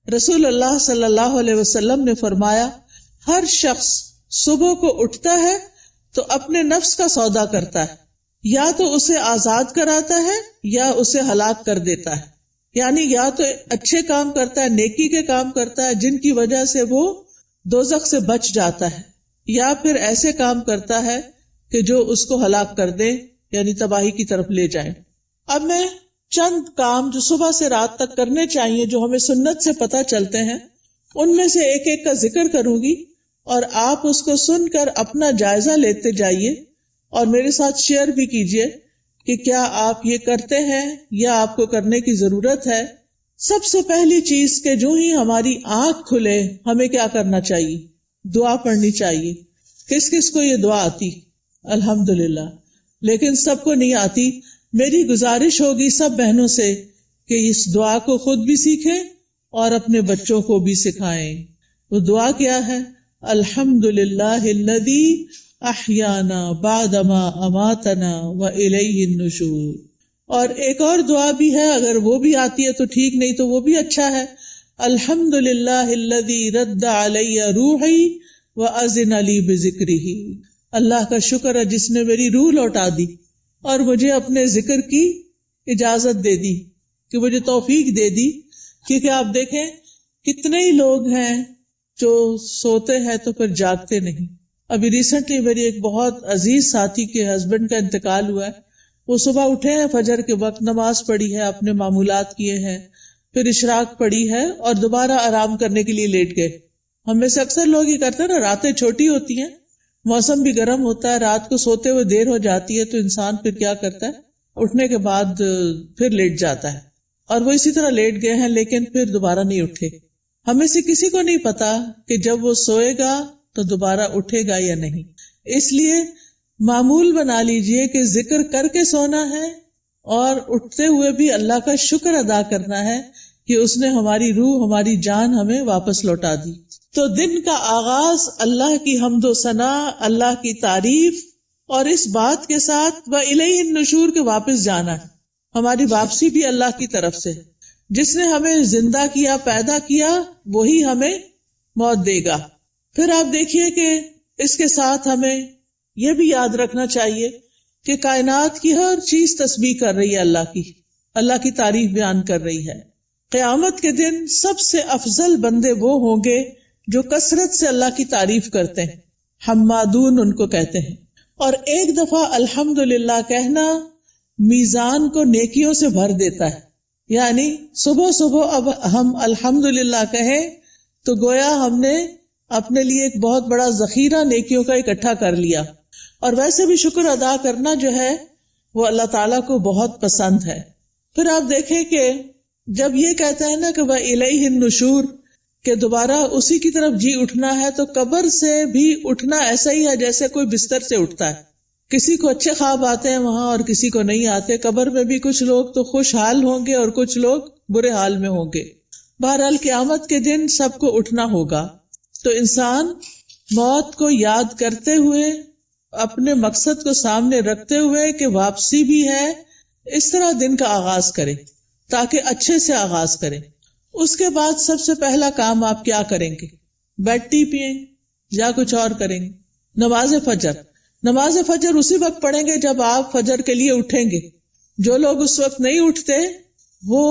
رسول اللہ صلی اللہ علیہ وسلم نے فرمایا ہر شخص صبح کو اٹھتا ہے تو اپنے نفس کا سودا کرتا ہے، یا تو اسے آزاد کراتا ہے یا اسے ہلاک کر دیتا ہے، یعنی یا تو اچھے کام کرتا ہے، نیکی کے کام کرتا ہے جن کی وجہ سے وہ دوزخ سے بچ جاتا ہے، یا پھر ایسے کام کرتا ہے کہ جو اس کو ہلاک کر دے، یعنی تباہی کی طرف لے جائیں۔ اب میں چند کام جو صبح سے رات تک کرنے چاہیے جو ہمیں سنت سے پتہ چلتے ہیں ان میں سے ایک ایک کا ذکر کروں گی، اور آپ اس کو سن کر اپنا جائزہ لیتے جائیے اور میرے ساتھ شیئر بھی کیجئے کہ کیا آپ یہ کرتے ہیں یا آپ کو کرنے کی ضرورت ہے۔ سب سے پہلی چیز کہ جو ہی ہماری آنکھ کھلے ہمیں کیا کرنا چاہیے؟ دعا پڑھنی چاہیے۔ کس کس کو یہ دعا آتی؟ الحمدللہ، لیکن سب کو نہیں آتی۔ میری گزارش ہوگی سب بہنوں سے کہ اس دعا کو خود بھی سیکھیں اور اپنے بچوں کو بھی سکھائیں۔ وہ دعا کیا ہے؟ الحمدللہ الذی احیانا بعدما اماتنا والیہ النشور۔ اور ایک اور دعا بھی ہے، اگر وہ بھی آتی ہے تو ٹھیک، نہیں تو وہ بھی اچھا ہے۔ الحمدللہ الذی رد علی روحی واذن لی بذکرہ۔ اللہ کا شکر ہے جس نے میری روح لوٹا دی اور مجھے اپنے ذکر کی اجازت دے دی، کہ مجھے توفیق دے دی۔ کیونکہ آپ دیکھیں کتنے ہی لوگ ہیں جو سوتے ہیں تو پھر جاگتے نہیں۔ ابھی ریسنٹلی میری ایک بہت عزیز ساتھی کے ہسبینڈ کا انتقال ہوا ہے۔ وہ صبح اٹھے ہیں، فجر کے وقت نماز پڑھی ہے، اپنے معمولات کیے ہیں، پھر اشراق پڑھی ہے اور دوبارہ آرام کرنے کے لیے لیٹ گئے۔ ہم میں سے اکثر لوگ یہ کرتے ہیں نا، راتیں چھوٹی ہوتی ہیں، موسم بھی گرم ہوتا ہے، رات کو سوتے ہوئے دیر ہو جاتی ہے تو انسان پھر کیا کرتا ہے، اٹھنے کے بعد پھر لیٹ جاتا ہے، اور وہ اسی طرح لیٹ گئے ہیں لیکن پھر دوبارہ نہیں اٹھے۔ ہمیں سے کسی کو نہیں پتا کہ جب وہ سوئے گا تو دوبارہ اٹھے گا یا نہیں۔ اس لیے معمول بنا لیجئے کہ ذکر کر کے سونا ہے اور اٹھتے ہوئے بھی اللہ کا شکر ادا کرنا ہے کہ اس نے ہماری روح، ہماری جان ہمیں واپس لوٹا دی۔ تو دن کا آغاز اللہ کی حمد و ثنا، اللہ کی تعریف، اور اس بات کے ساتھ وَإِلَيْهِ النُّشُورُ کے واپس جانا ہے۔ ہماری واپسی بھی اللہ کی طرف سے۔ جس نے ہمیں زندہ کیا، پیدا کیا، وہی ہمیں موت دے گا۔ پھر آپ دیکھیے کہ اس کے ساتھ ہمیں یہ بھی یاد رکھنا چاہیے کہ کائنات کی ہر چیز تسبیح کر رہی ہے اللہ کی تعریف بیان کر رہی ہے۔ قیامت کے دن سب سے افضل بندے وہ ہوں گے جو کثرت سے اللہ کی تعریف کرتے ہیں، حمادون ان کو کہتے ہیں۔ اور ایک دفعہ الحمدللہ کہنا میزان کو نیکیوں سے بھر دیتا ہے، یعنی صبح صبح اب ہم الحمدللہ کہیں تو گویا ہم نے اپنے لیے ایک بہت بڑا ذخیرہ نیکیوں کا اکٹھا کر لیا۔ اور ویسے بھی شکر ادا کرنا جو ہے وہ اللہ تعالیٰ کو بہت پسند ہے۔ پھر آپ دیکھیں کہ جب یہ کہتا ہے نا کہ وَإِلَيْهِ النُّشُورُ، کہ دوبارہ اسی کی طرف جی اٹھنا ہے، تو قبر سے بھی اٹھنا ایسا ہی ہے جیسے کوئی بستر سے اٹھتا ہے۔ کسی کو اچھے خواب آتے ہیں وہاں اور کسی کو نہیں آتے۔ قبر میں بھی کچھ لوگ تو خوشحال ہوں گے اور کچھ لوگ برے حال میں ہوں گے۔ بہرحال قیامت کے دن سب کو اٹھنا ہوگا، تو انسان موت کو یاد کرتے ہوئے، اپنے مقصد کو سامنے رکھتے ہوئے کہ واپسی بھی ہے، اس طرح دن کا آغاز کرے تاکہ اچھے سے آغاز کرے۔ اس کے بعد سب سے پہلا کام آپ کیا کریں گے؟ بیڈ ٹی پئیں یا کچھ اور کریں گے؟ نماز فجر۔ نماز فجر اسی وقت پڑھیں گے جب آپ فجر کے لیے اٹھیں گے۔ جو لوگ اس وقت نہیں اٹھتے وہ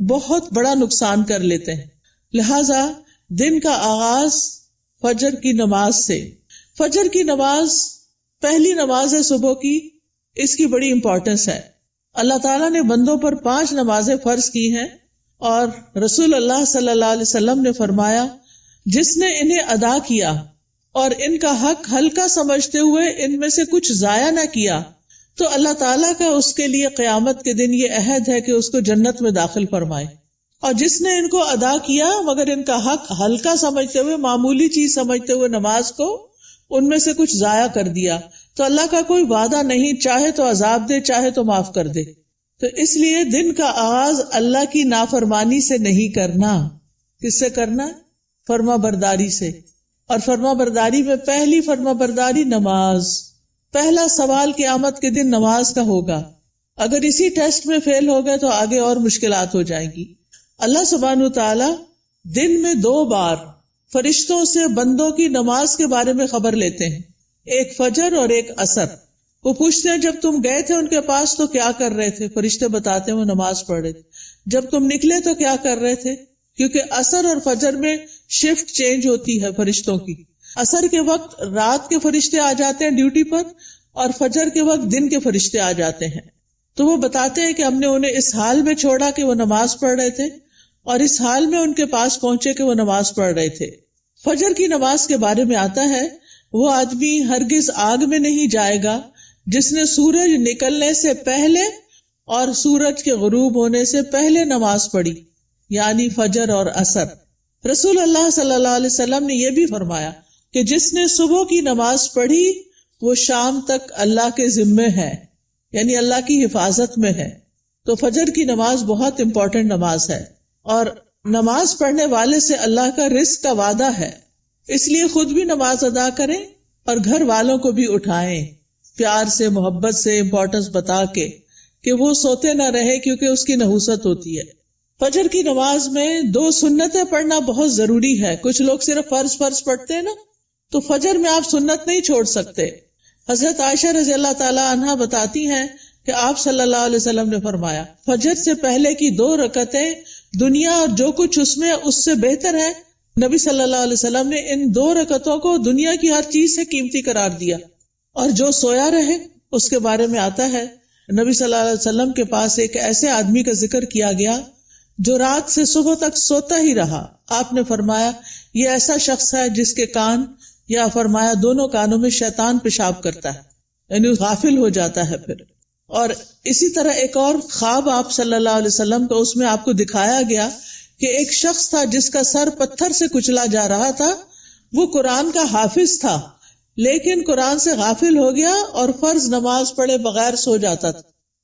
بہت بڑا نقصان کر لیتے ہیں۔ لہذا دن کا آغاز فجر کی نماز سے۔ فجر کی نماز پہلی نماز ہے صبح کی، اس کی بڑی امپورٹنس ہے۔ اللہ تعالیٰ نے بندوں پر 5 نمازیں فرض کی ہیں، اور رسول اللہ صلی اللہ علیہ وسلم نے فرمایا جس نے انہیں ادا کیا اور ان کا حق ہلکا سمجھتے ہوئے ان میں سے کچھ ضائع نہ کیا تو اللہ تعالیٰ کا اس کے لیے قیامت کے دن یہ عہد ہے کہ اس کو جنت میں داخل فرمائے۔ اور جس نے ان کو ادا کیا مگر ان کا حق ہلکا سمجھتے ہوئے، معمولی چیز سمجھتے ہوئے نماز کو ان میں سے کچھ ضائع کر دیا، تو اللہ کا کوئی وعدہ نہیں، چاہے تو عذاب دے چاہے تو معاف کر دے۔ تو اس لیے دن کا آغاز اللہ کی نافرمانی سے نہیں کرنا۔ کس سے کرنا؟ فرما برداری سے۔ اور فرما برداری میں پہلی فرما برداری نماز۔ پہلا سوال قیامت کے دن نماز کا ہوگا۔ اگر اسی ٹیسٹ میں فیل ہو گئے تو آگے اور مشکلات ہو جائیں گی۔ اللہ سبحانہ تعالی دن میں 2 بار فرشتوں سے بندوں کی نماز کے بارے میں خبر لیتے ہیں، ایک فجر اور ایک عصر۔ وہ پوچھتے ہیں جب تم گئے تھے ان کے پاس تو کیا کر رہے تھے؟ فرشتے بتاتے ہیں وہ نماز پڑھ رہے تھے۔ جب تم نکلے تو کیا کر رہے تھے؟ کیونکہ عصر اور فجر میں شفٹ چینج ہوتی ہے فرشتوں کی۔ عصر کے وقت رات کے فرشتے آ جاتے ہیں ڈیوٹی پر، اور فجر کے وقت دن کے فرشتے آ جاتے ہیں۔ تو وہ بتاتے ہیں کہ ہم نے انہیں اس حال میں چھوڑا کہ وہ نماز پڑھ رہے تھے، اور اس حال میں ان کے پاس پہنچے کہ وہ نماز پڑھ رہے تھے۔ فجر کی نماز کے بارے میں آتا ہے وہ آدمی ہرگز آگ میں نہیں جائے گا جس نے سورج نکلنے سے پہلے اور سورج کے غروب ہونے سے پہلے نماز پڑھی، یعنی فجر اور عصر۔ رسول اللہ صلی اللہ علیہ وسلم نے یہ بھی فرمایا کہ جس نے صبح کی نماز پڑھی وہ شام تک اللہ کے ذمے ہے، یعنی اللہ کی حفاظت میں ہے۔ تو فجر کی نماز بہت امپورٹنٹ نماز ہے، اور نماز پڑھنے والے سے اللہ کا رزق کا وعدہ ہے، اس لیے خود بھی نماز ادا کریں اور گھر والوں کو بھی اٹھائیں، پیار سے، محبت سے، امپورٹنس بتا کے کہ وہ سوتے نہ رہے، کیونکہ اس کی نحوست ہوتی ہے۔ فجر کی نماز میں 2 سنتیں پڑھنا بہت ضروری ہے۔ کچھ لوگ صرف فرض پڑھتے ہیں نا، تو فجر میں آپ سنت نہیں چھوڑ سکتے۔ حضرت عائشہ رضی اللہ تعالی عنہا بتاتی ہیں کہ آپ صلی اللہ علیہ وسلم نے فرمایا فجر سے پہلے کی 2 رکعتیں دنیا اور جو کچھ اس میں اس سے بہتر ہے۔ نبی صلی اللہ علیہ وسلم نے ان 2 رکعتوں کو دنیا کی ہر چیز سے قیمتی قرار دیا، اور جو سویا رہے اس کے بارے میں آتا ہے نبی صلی اللہ علیہ وسلم کے پاس ایک ایسے آدمی کا ذکر کیا گیا جو رات سے صبح تک سوتا ہی رہا۔ آپ نے فرمایا یہ ایسا شخص ہے جس کے کان، یا فرمایا دونوں کانوں میں شیطان پیشاب کرتا ہے، یعنی غافل ہو جاتا ہے پھر۔ اور اسی طرح ایک اور خواب آپ صلی اللہ علیہ وسلم کا، اس میں آپ کو دکھایا گیا کہ ایک شخص تھا جس کا سر پتھر سے کچلا جا رہا تھا۔ وہ قرآن کا حافظ تھا، لیکن قرآن سے غافل ہو گیا اور فرض نماز پڑھے بغیر سو جاتا تھا،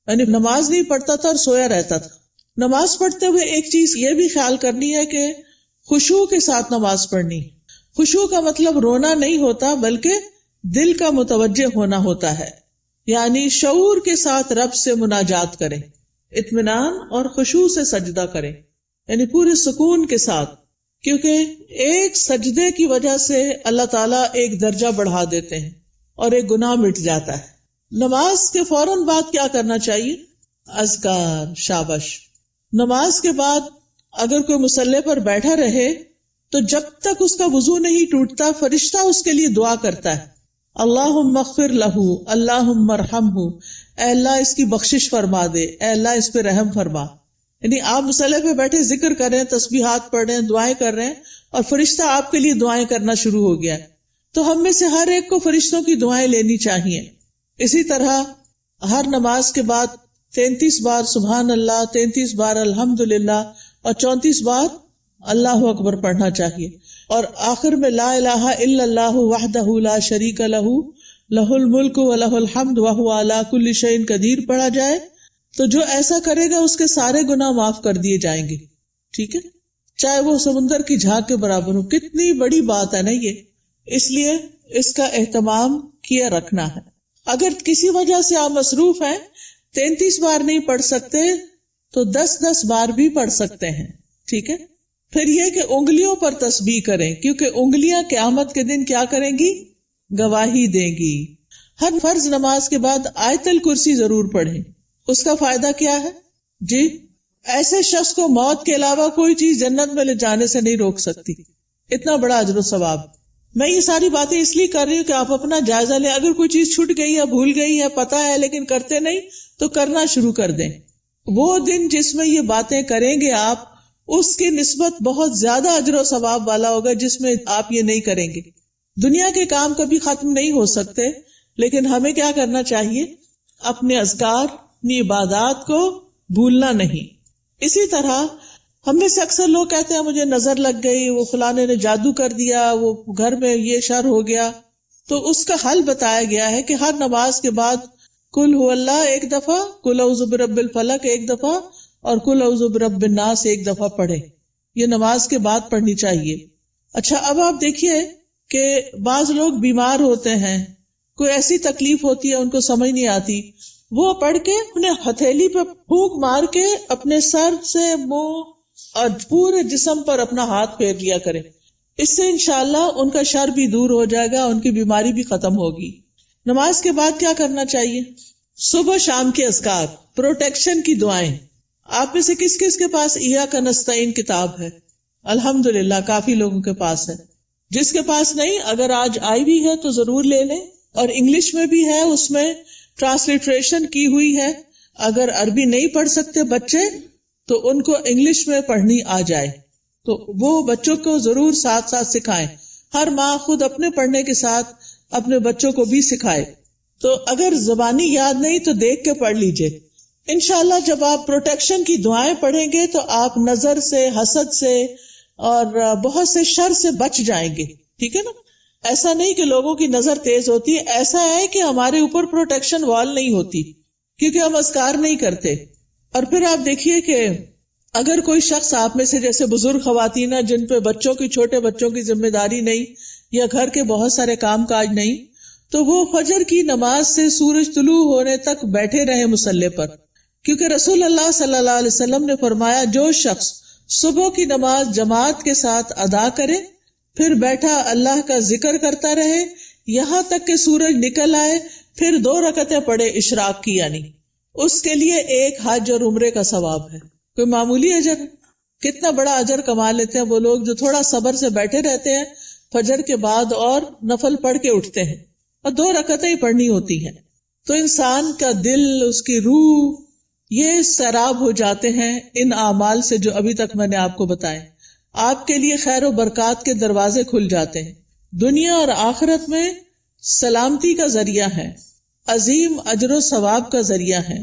یعنی نماز نہیں پڑھتا تھا اور سویا رہتا تھا۔ نماز پڑھتے ہوئے ایک چیز یہ بھی خیال کرنی ہے کہ خشوع کے ساتھ نماز پڑھنی۔ خشوع کا مطلب رونا نہیں ہوتا، بلکہ دل کا متوجہ ہونا ہوتا ہے، یعنی شعور کے ساتھ رب سے مناجات کریں، اطمینان اور خشوع سے سجدہ کریں، یعنی پورے سکون کے ساتھ، کیونکہ ایک سجدے کی وجہ سے اللہ تعالیٰ ایک درجہ بڑھا دیتے ہیں اور ایک گناہ مٹ جاتا ہے۔ نماز کے فوراً بعد کیا کرنا چاہیے؟ اذکار، شابش۔ نماز کے بعد اگر کوئی مصلی پر بیٹھا رہے تو جب تک اس کا وضو نہیں ٹوٹتا فرشتہ اس کے لیے دعا کرتا ہے، اللہم اغفر لہ، اللہم ارحمہ، اے اللہ اس کی بخشش فرما دے، اے اللہ اس پہ رحم فرما۔ یعنی آپ مصلی پہ بیٹھے ذکر کر رہے ہیں، تسبیحات پڑھ رہے ہیں، دعائیں کر رہے ہیں، اور فرشتہ آپ کے لیے دعائیں کرنا شروع ہو گیا ہے۔ تو ہم میں سے ہر ایک کو فرشتوں کی دعائیں لینی چاہیے۔ اسی طرح ہر نماز کے بعد 33 بار سبحان اللہ، 33 بار الحمدللہ، اور 34 بار اللہ اکبر پڑھنا چاہیے، اور آخر میں لا الہ الا اللہ وحدہ لا شریک لہ لہ الملک و لہ الحمد وہو علی کل شیء قدیر پڑھا جائے تو جو ایسا کرے گا اس کے سارے گناہ معاف کر دیے جائیں گے۔ ٹھیک ہے، چاہے وہ سمندر کی جھاگ کے برابر ہو۔ کتنی بڑی بات ہے نا یہ، اس لیے اس کا اہتمام کیا رکھنا ہے۔ اگر کسی وجہ سے آپ مصروف ہیں، 33 بار نہیں پڑھ سکتے تو 10 بار بھی پڑھ سکتے ہیں۔ ٹھیک ہے، پھر یہ کہ انگلیوں پر تسبیح کریں، کیونکہ انگلیاں قیامت کے دن کیا کریں گی؟ گواہی دیں گی۔ ہر فرض نماز کے بعد آیت الکرسی ضرور پڑھیں۔ اس کا فائدہ کیا ہے؟ جی، ایسے شخص کو موت کے علاوہ کوئی چیز جنت میں لے جانے سے نہیں روک سکتی، اتنا بڑا اجر و ثواب۔ میں یہ ساری باتیں اس لیے کر رہی ہوں کہ آپ اپنا جائزہ لیں۔ اگر کوئی چیز چھوٹ گئی ہے، بھول گئی ہے، پتہ ہے لیکن کرتے نہیں، تو کرنا شروع کر دیں۔ وہ دن جس میں یہ باتیں کریں گے آپ، اس کی نسبت بہت زیادہ اجر و ثواب والا ہوگا جس میں آپ یہ نہیں کریں گے۔ دنیا کے کام کبھی ختم نہیں ہو سکتے، لیکن ہمیں کیا کرنا چاہیے؟ اپنے اذکار، اپنی عبادات کو بھولنا نہیں۔ اسی طرح ہم میں سے اکثر لوگ کہتے ہیں مجھے نظر لگ گئی، وہ فلانے نے جادو کر دیا، وہ گھر میں یہ شر ہو گیا۔ تو اس کا حل بتایا گیا ہے کہ ہر نماز کے بعد قل هو اللہ 1 دفعہ، قل اعوذ برب الفلق 1 دفعہ، اور قل اعوذ برب الناس 1 دفعہ پڑھیں۔ یہ نماز کے بعد پڑھنی چاہیے۔ اچھا، اب آپ دیکھیے کہ بعض لوگ بیمار ہوتے ہیں، کوئی ایسی تکلیف ہوتی ہے ان کو سمجھ نہیں آتی، وہ پڑھ کے اپنے ہتھیلی پہ پھونک مار کے اپنے سر سے، منہ اور پورے جسم پر اپنا ہاتھ پھیر لیا کریں. اس سے انشاءاللہ ان کا شر بھی دور ہو جائے گا، ان کی بیماری بھی ختم ہوگی. نماز کے بعد کیا کرنا چاہیے؟ صبح شام کے اذکار، پروٹیکشن کی دعائیں. آپ میں سے کس کس کے پاس ایاک نستعین کتاب ہے؟ الحمدللہ کافی لوگوں کے پاس ہے. جس کے پاس نہیں، اگر آج آئی بھی ہے تو ضرور لے لیں. اور انگلش میں بھی ہے، اس میں ٹرانسلیٹریشن کی ہوئی ہے. اگر عربی نہیں پڑھ سکتے بچے تو ان کو انگلش میں پڑھنی آ جائے تو وہ بچوں کو ضرور ساتھ ساتھ سکھائیں. ہر ماں خود اپنے پڑھنے کے ساتھ اپنے بچوں کو بھی سکھائے. تو اگر زبانی یاد نہیں تو دیکھ کے پڑھ لیجئے. انشاءاللہ جب آپ پروٹیکشن کی دعائیں پڑھیں گے تو آپ نظر سے، حسد سے اور بہت سے شر سے بچ جائیں گے. ٹھیک ہے نا؟ ایسا نہیں کہ لوگوں کی نظر تیز ہوتی ہے، ایسا ہے کہ ہمارے اوپر پروٹیکشن وال نہیں ہوتی کیونکہ ہم اذکار نہیں کرتے. اور پھر آپ دیکھیے کہ اگر کوئی شخص آپ میں سے جیسے بزرگ خواتین ہیں جن پہ بچوں کی، چھوٹے بچوں کی ذمہ داری نہیں یا گھر کے بہت سارے کام کاج نہیں، تو وہ فجر کی نماز سے سورج طلوع ہونے تک بیٹھے رہے مصلی پر. کیونکہ رسول اللہ صلی اللہ علیہ وسلم نے فرمایا جو شخص صبح کی نماز جماعت کے ساتھ ادا کرے پھر بیٹھا اللہ کا ذکر کرتا رہے یہاں تک کہ سورج نکل آئے، پھر 2 رکعتیں پڑھے اشراق کی، یعنی اس کے لیے ایک حج اور عمرے کا ثواب ہے. کوئی معمولی اجر؟ کتنا بڑا اجر کما لیتے ہیں وہ لوگ جو تھوڑا صبر سے بیٹھے رہتے ہیں فجر کے بعد اور نفل پڑھ کے اٹھتے ہیں، اور 2 رکعتیں ہی پڑھنی ہوتی ہیں. تو انسان کا دل، اس کی روح، یہ سیراب ہو جاتے ہیں ان اعمال سے جو ابھی تک میں نے آپ کو بتائے. آپ کے لیے خیر و برکات کے دروازے کھل جاتے ہیں، دنیا اور آخرت میں سلامتی کا ذریعہ ہے، عظیم اجر و ثواب کا ذریعہ ہے،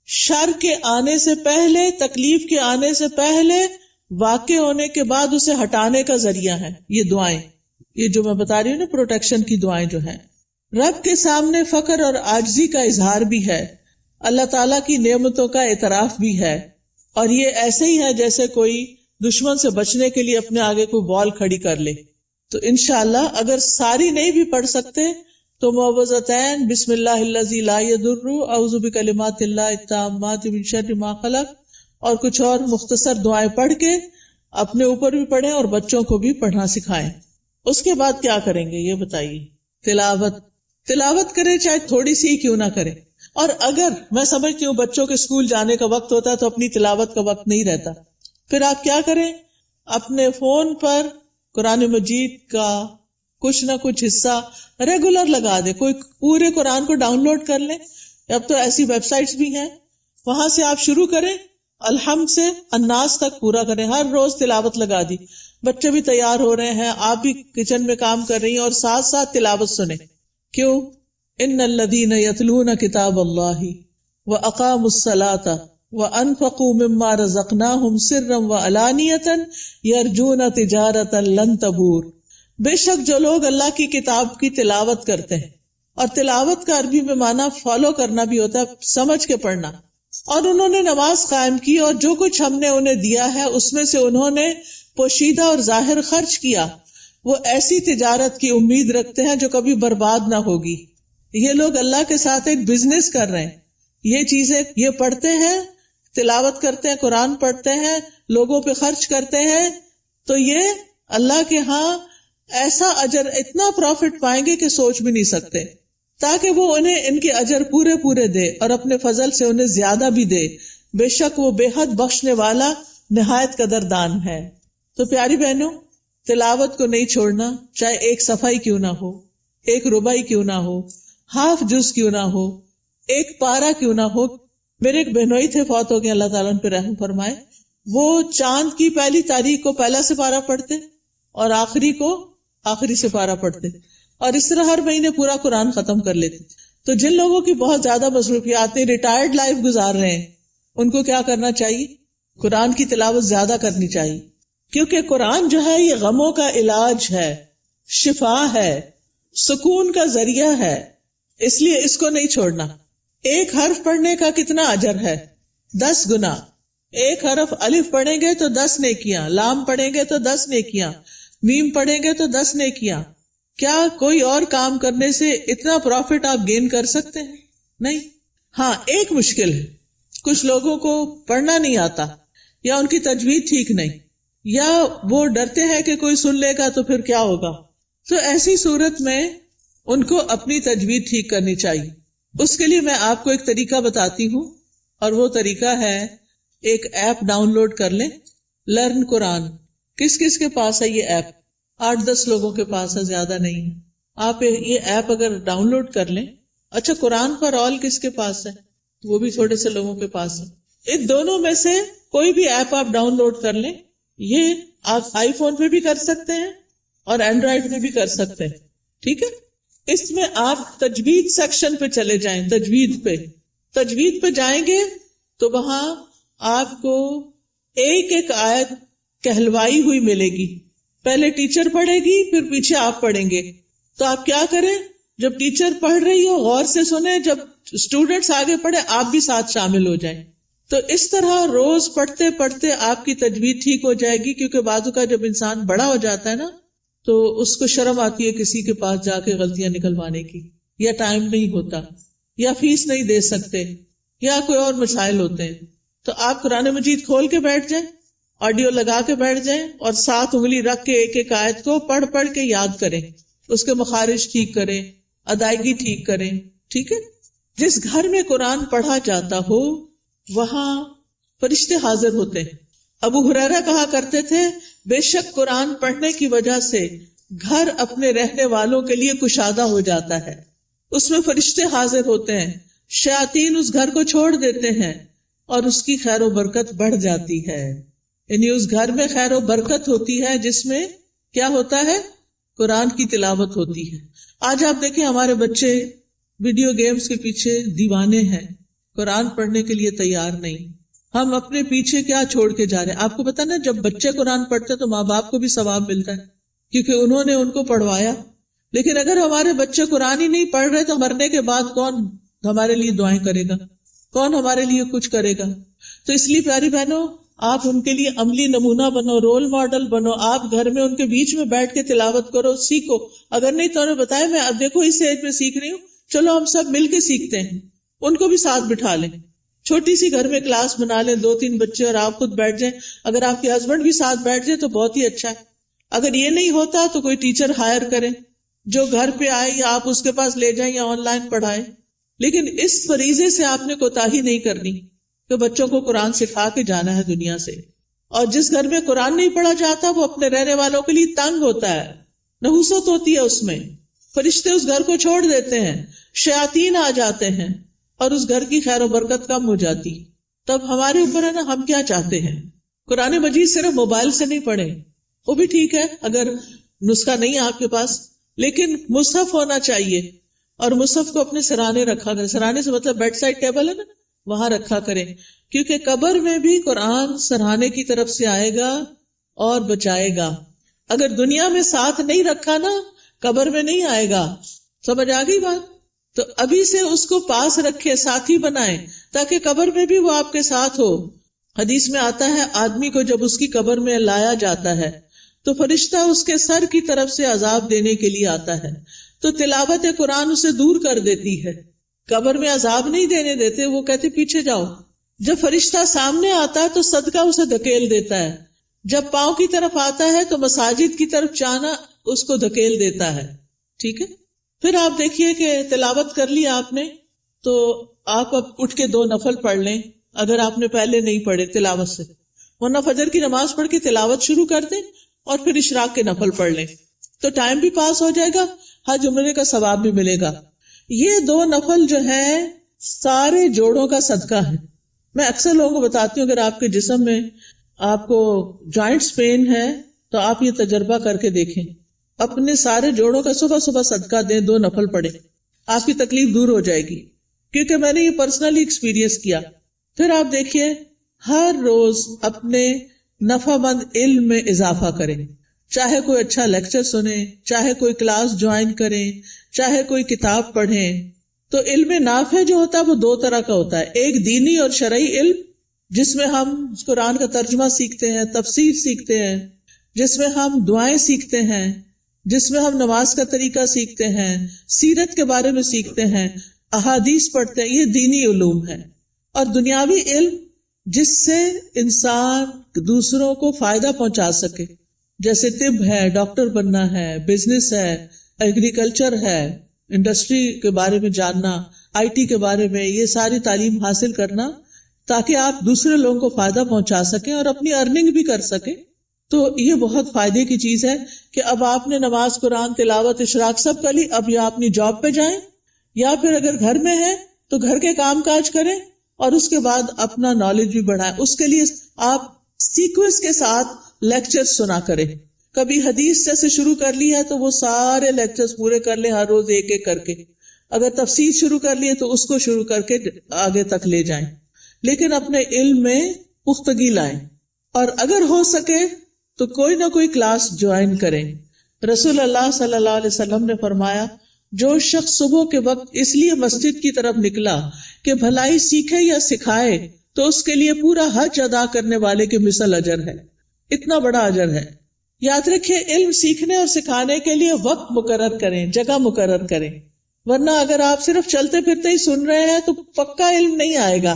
شر کے آنے سے پہلے، تکلیف کے آنے سے پہلے، واقع ہونے کے بعد اسے ہٹانے کا ذریعہ ہے. یہ دعائیں، یہ جو میں بتا رہی ہوں نا پروٹیکشن کی دعائیں جو ہیں، رب کے سامنے فقر اور عاجزی کا اظہار بھی ہے، اللہ تعالیٰ کی نعمتوں کا اعتراف بھی ہے. اور یہ ایسے ہی ہے جیسے کوئی دشمن سے بچنے کے لیے اپنے آگے کوئی بال کھڑی کر لے. تو انشاءاللہ اگر ساری نہیں بھی پڑھ سکتے تو معوذتین، بسم اللہ الذی لا یضر، اعوذ بکلمات اللہ التامات من شر ما خلق، اور کچھ اور مختصر دعائیں پڑھ کے اپنے اوپر بھی پڑھیں اور بچوں کو بھی پڑھنا سکھائیں. اس کے بعد کیا کریں گے یہ بتائیے؟ تلاوت کریں، چاہے تھوڑی سی ہی کیوں نہ کریں. اور اگر میں سمجھتی ہوں بچوں کے اسکول جانے کا وقت ہوتا ہے تو اپنی تلاوت کا وقت نہیں رہتا، پھر آپ کیا کریں؟ اپنے فون پر قرآن مجید کا کچھ نہ کچھ حصہ ریگولر لگا دیں. کوئی پورے قرآن کو ڈاؤن لوڈ کر لیں، اب تو ایسی ویب سائٹس بھی ہیں، وہاں سے آپ شروع کریں، الحمد سے الناس تک پورا کریں. ہر روز تلاوت لگا دی، بچے بھی تیار ہو رہے ہیں، آپ بھی کچن میں کام کر رہی ہیں اور ساتھ ساتھ تلاوت سنیں. کیوں؟ ان الذین یتلون کتاب اللہ واقاموا الصلاۃ وانفقوا مما رزقناہم سرا وعلانیۃ یرجون تجارۃ لن تبور. بے شک جو لوگ اللہ کی کتاب کی تلاوت کرتے ہیں، اور تلاوت کا عربی میں معنی فالو کرنا بھی ہوتا ہے، سمجھ کے پڑھنا، اور انہوں نے نماز قائم کی اور جو کچھ ہم نے انہیں دیا ہے اس میں سے انہوں نے پوشیدہ اور ظاہر خرچ کیا، وہ ایسی تجارت کی امید رکھتے ہیں جو کبھی برباد نہ ہوگی. یہ لوگ اللہ کے ساتھ ایک بزنس کر رہے ہیں. یہ چیزیں یہ پڑھتے ہیں، تلاوت کرتے ہیں، قرآن پڑھتے ہیں، لوگوں پہ خرچ کرتے ہیں، تو یہ اللہ کے ہاں ایسا اجر، اتنا پروفٹ پائیں گے کہ سوچ بھی نہیں سکتے، تاکہ وہ انہیں ان کے اجر پورے پورے دے اور اپنے فضل سے انہیں زیادہ بھی دے. بے شک وہ بے حد بخشنے والا نہایت قدردان ہے. تو پیاری بہنوں، تلاوت کو نہیں چھوڑنا، چاہے ایک صفحہ ہی کیوں نہ ہو، ایک ربع ہی کیوں نہ ہو، ہاف جز کیوں نہ ہو، ایک پارہ کیوں نہ ہو. میرے ایک بہنوئی تھے، فوت ہو گئے، اللہ تعالیٰ ان پہ رحم فرمائے. وہ چاند کی پہلی تاریخ کو پہلا سپارہ پڑھتے اور آخری کو آخری سپارہ پڑھتے، اور اس طرح ہر مہینے پورا قرآن ختم کر لیتے. تو جن لوگوں کی بہت زیادہ مصروفیات ہیں، ریٹائرڈ لائف گزار رہے ہیں، ان کو کیا کرنا چاہیے؟ قرآن کی تلاوت زیادہ کرنی چاہیے، کیونکہ قرآن جو ہے یہ غموں کا علاج ہے، شفا ہے، سکون کا ذریعہ ہے، اس لیے اس کو نہیں چھوڑنا. ایک حرف پڑھنے کا کتنا اجر ہے؟ 10 گنا. ایک حرف الف پڑھیں گے تو 10 نیکیاں، لام پڑھیں گے تو 10 نیکیاں، میم پڑھیں گے تو 10 نیکیاں. کیا کوئی اور کام کرنے سے اتنا پروفٹ آپ گین کر سکتے ہیں؟ نہیں. ہاں ایک مشکل ہے، کچھ لوگوں کو پڑھنا نہیں آتا، یا ان کی تجوید ٹھیک نہیں، یا وہ ڈرتے ہیں کہ کوئی سن لے گا تو پھر کیا ہوگا. تو ایسی صورت میں ان کو اپنی تجوید ٹھیک کرنی چاہیے. اس کے لیے میں آپ کو ایک طریقہ بتاتی ہوں، اور وہ طریقہ ہے ایک ایپ ڈاؤن لوڈ کر لیں، لرن قرآن. کس کس کے پاس ہے یہ ایپ؟ 8-10 لوگوں کے پاس ہے، زیادہ نہیں ہے. آپ یہ ایپ اگر ڈاؤن لوڈ کر لیں. اچھا، قرآن پر آل کس کے پاس ہے؟ وہ بھی تھوڑے سے لوگوں کے پاس ہے. ان دونوں میں سے کوئی بھی ایپ آپ ڈاؤن لوڈ کر لیں. یہ آپ آئی فون پہ بھی کر سکتے ہیں اور اینڈرائڈ پہ بھی کر سکتے ہیں. ٹھیک ہے، اس میں آپ تجوید سیکشن پہ چلے جائیں. تجوید پہ جائیں گے تو وہاں آپ کو ایک ایک آیت کہلوائی ہوئی ملے گی. پہلے ٹیچر پڑھے گی، پھر پیچھے آپ پڑھیں گے. تو آپ کیا کریں، جب ٹیچر پڑھ رہی ہو غور سے سنیں، جب اسٹوڈنٹس آگے پڑھے آپ بھی ساتھ شامل ہو جائیں. تو اس طرح روز پڑھتے پڑھتے آپ کی تجوید ٹھیک ہو جائے گی. کیونکہ بعض کا جب انسان بڑا ہو جاتا ہے نا، تو اس کو شرم آتی ہے کسی کے پاس جا کے غلطیاں نکلوانے کی، یا ٹائم نہیں ہوتا، یا فیس نہیں دے سکتے، یا کوئی اور مسائل ہوتے ہیں. تو آپ قرآن مجید کھول کے بیٹھ جائیں، آڈیو لگا کے بیٹھ جائیں، اور 7 انگلی رکھ کے ایک ایک آیت کو پڑھ پڑھ کے یاد کریں. اس کے مخارج ٹھیک کریں، ادائیگی ٹھیک کریں. ٹھیک ہے، جس گھر میں قرآن پڑھا جاتا ہو وہاں فرشتے حاضر ہوتے ہیں. ابو ہریرہ کہا کرتے تھے، بے شک قرآن پڑھنے کی وجہ سے گھر اپنے رہنے والوں کے لیے کشادہ ہو جاتا ہے. اس میں فرشتے حاضر ہوتے ہیں، شیاطین اس گھر کو چھوڑ دیتے ہیں اور اس کی خیر و برکت بڑھ جاتی ہے. یعنی اس گھر میں خیر و برکت ہوتی ہے جس میں کیا ہوتا ہے، قرآن کی تلاوت ہوتی ہے. آج آپ دیکھیں ہمارے بچے ویڈیو گیمز کے پیچھے دیوانے ہیں، قرآن پڑھنے کے لیے تیار نہیں. ہم اپنے پیچھے کیا چھوڑ کے جا رہے ہیں؟ آپ کو پتا نا، جب بچے قرآن پڑھتے تو ماں باپ کو بھی ثواب ملتا ہے کیونکہ انہوں نے ان کو پڑھوایا. لیکن اگر ہمارے بچے قرآن ہی نہیں پڑھ رہے تو مرنے کے بعد کون ہمارے لیے دعائیں کرے گا، کون ہمارے لیے کچھ کرے گا؟ تو اس لیے پیاری بہنوں، آپ ان کے لیے عملی نمونہ بنو، رول ماڈل بنو. آپ گھر میں ان کے بیچ میں بیٹھ کے تلاوت کرو، سیکھو. اگر نہیں تو انہیں بتائے، میں اب دیکھو اس ایج میں سیکھ رہی ہوں، چلو ہم سب مل کے سیکھتے ہیں. ان کو بھی ساتھ بٹھا لیں، چھوٹی سی گھر میں کلاس بنا لیں، 2-3 بچے اور آپ خود بیٹھ جائیں. اگر آپ کے ہسبینڈ بھی ساتھ بیٹھ جائے تو بہت ہی اچھا ہے. اگر یہ نہیں ہوتا تو کوئی ٹیچر ہائر کریں جو گھر پہ آئے، یا آپ اس کے پاس لے جائیں یا آن لائن پڑھائیں. لیکن اس فریضے سے آپ نے کوتاہی نہیں کرنی کہ بچوں کو قرآن سکھا کے جانا ہے دنیا سے. اور جس گھر میں قرآن نہیں پڑھا جاتا وہ اپنے رہنے والوں کے لیے تنگ ہوتا ہے، نحوست ہوتی ہے اس میں. فرشتے اس گھر کو چھوڑ دیتے ہیں، شیاطین آ جاتے ہیں اور اس گھر کی خیر و برکت کم ہو جاتی. تب ہمارے اوپر ہے نا، ہم کیا چاہتے ہیں. قرآن مجید صرف موبائل سے نہیں پڑھیں، وہ بھی ٹھیک ہے اگر نسخہ نہیں ہے آپ کے پاس، لیکن مصحف ہونا چاہیے. اور مصحف کو اپنے سرانے رکھا کریں. سرانے سے مطلب بیڈ سائڈ ٹیبل ہے نا، وہاں رکھا کریں. کیونکہ قبر میں بھی قرآن سرہانے کی طرف سے آئے گا اور بچائے گا. اگر دنیا میں ساتھ نہیں رکھا نا، قبر میں نہیں آئے گا. سمجھ آ گئی بات؟ تو ابھی سے اس کو پاس رکھے، ساتھی بنائیں تاکہ قبر میں بھی وہ آپ کے ساتھ ہو. حدیث میں آتا ہے، آدمی کو جب اس کی قبر میں لایا جاتا ہے تو فرشتہ اس کے سر کی طرف سے عذاب دینے کے لیے آتا ہے. تو تلاوت قرآن اسے دور کر دیتی ہے. قبر میں عذاب نہیں دینے دیتے، وہ کہتے پیچھے جاؤ. جب فرشتہ سامنے آتا ہے تو صدقہ اسے دھکیل دیتا ہے. جب پاؤں کی طرف آتا ہے تو مساجد کی طرف جانا اس کو دھکیل دیتا ہے. ٹھیک ہے، پھر آپ دیکھیے کہ تلاوت کر لی آپ نے، تو آپ اب اٹھ کے 2 نفل پڑھ لیں اگر آپ نے پہلے نہیں پڑھے تلاوت سے. ورنہ فجر کی نماز پڑھ کے تلاوت شروع کر دیں اور پھر اشراق کے نفل پڑھ لیں، تو ٹائم بھی پاس ہو جائے گا، حج عمرے کا ثواب بھی ملے گا. یہ 2 نفل جو ہیں سارے جوڑوں کا صدقہ ہے. میں اکثر لوگوں کو بتاتی ہوں، اگر آپ کے جسم میں آپ کو جوائنٹس پین ہے تو آپ یہ تجربہ کر کے دیکھیں، اپنے سارے جوڑوں کا صبح صبح صدقہ دیں، 2 نفل پڑھیں، آپ کی تکلیف دور ہو جائے گی. کیونکہ میں نے یہ پرسنلی ایکسپیرینس کیا. پھر آپ دیکھیے، ہر روز اپنے نفع مند علم میں اضافہ کریں. چاہے کوئی اچھا لیکچر سنیں، چاہے کوئی کلاس جوائن کریں، چاہے کوئی کتاب پڑھیں. تو علم نافع جو ہوتا ہے وہ 2 طرح کا ہوتا ہے. ایک دینی اور شرعی علم، جس میں ہم قرآن کا ترجمہ سیکھتے ہیں، تفسیر سیکھتے ہیں، جس میں ہم دعائیں سیکھتے ہیں، جس میں ہم نماز کا طریقہ سیکھتے ہیں، سیرت کے بارے میں سیکھتے ہیں، احادیث پڑھتے ہیں. یہ دینی علوم ہے. اور دنیاوی علم جس سے انسان دوسروں کو فائدہ پہنچا سکے، جیسے طب ہے، ڈاکٹر بننا ہے، بزنس ہے، ایگریکلچر ہے، انڈسٹری کے بارے میں جاننا، آئی ٹی کے بارے میں، یہ ساری تعلیم حاصل کرنا تاکہ آپ دوسرے لوگوں کو فائدہ پہنچا سکیں اور اپنی ارننگ بھی کر سکیں. تو یہ بہت فائدے کی چیز ہے کہ اب آپ نے نماز، قرآن تلاوت، اشراق سب کر لی، اب یا اپنی جاب پہ جائیں یا پھر اگر گھر میں ہیں تو گھر کے کام کاج کریں اور اس کے بعد اپنا نالج بھی بڑھائیں. اس کے لیے آپ سیکوینس کے ساتھ لیکچر سنا کریں. کبھی حدیث جیسے شروع کر لی ہے تو وہ سارے لیکچرز پورے کر لیں، ہر روز ایک ایک کر کے. اگر تفسیر شروع کر لی ہے تو اس کو شروع کر کے آگے تک لے جائیں، لیکن اپنے علم میں پختگی لائیں. اور اگر ہو سکے تو کوئی نہ کوئی کلاس جوائن کریں. رسول اللہ صلی اللہ علیہ وسلم نے فرمایا، جو شخص صبح کے وقت اس لیے مسجد کی طرف نکلا کہ بھلائی سیکھے یا سکھائے تو اس کے لیے پورا حج ادا کرنے والے کے مثل اجر ہے. اتنا بڑا اجر ہے. یاد رکھیں، علم سیکھنے اور سکھانے کے لیے وقت مقرر کریں، جگہ مقرر کریں، ورنہ اگر آپ صرف چلتے پھرتے ہی سن رہے ہیں تو پکا علم نہیں آئے گا.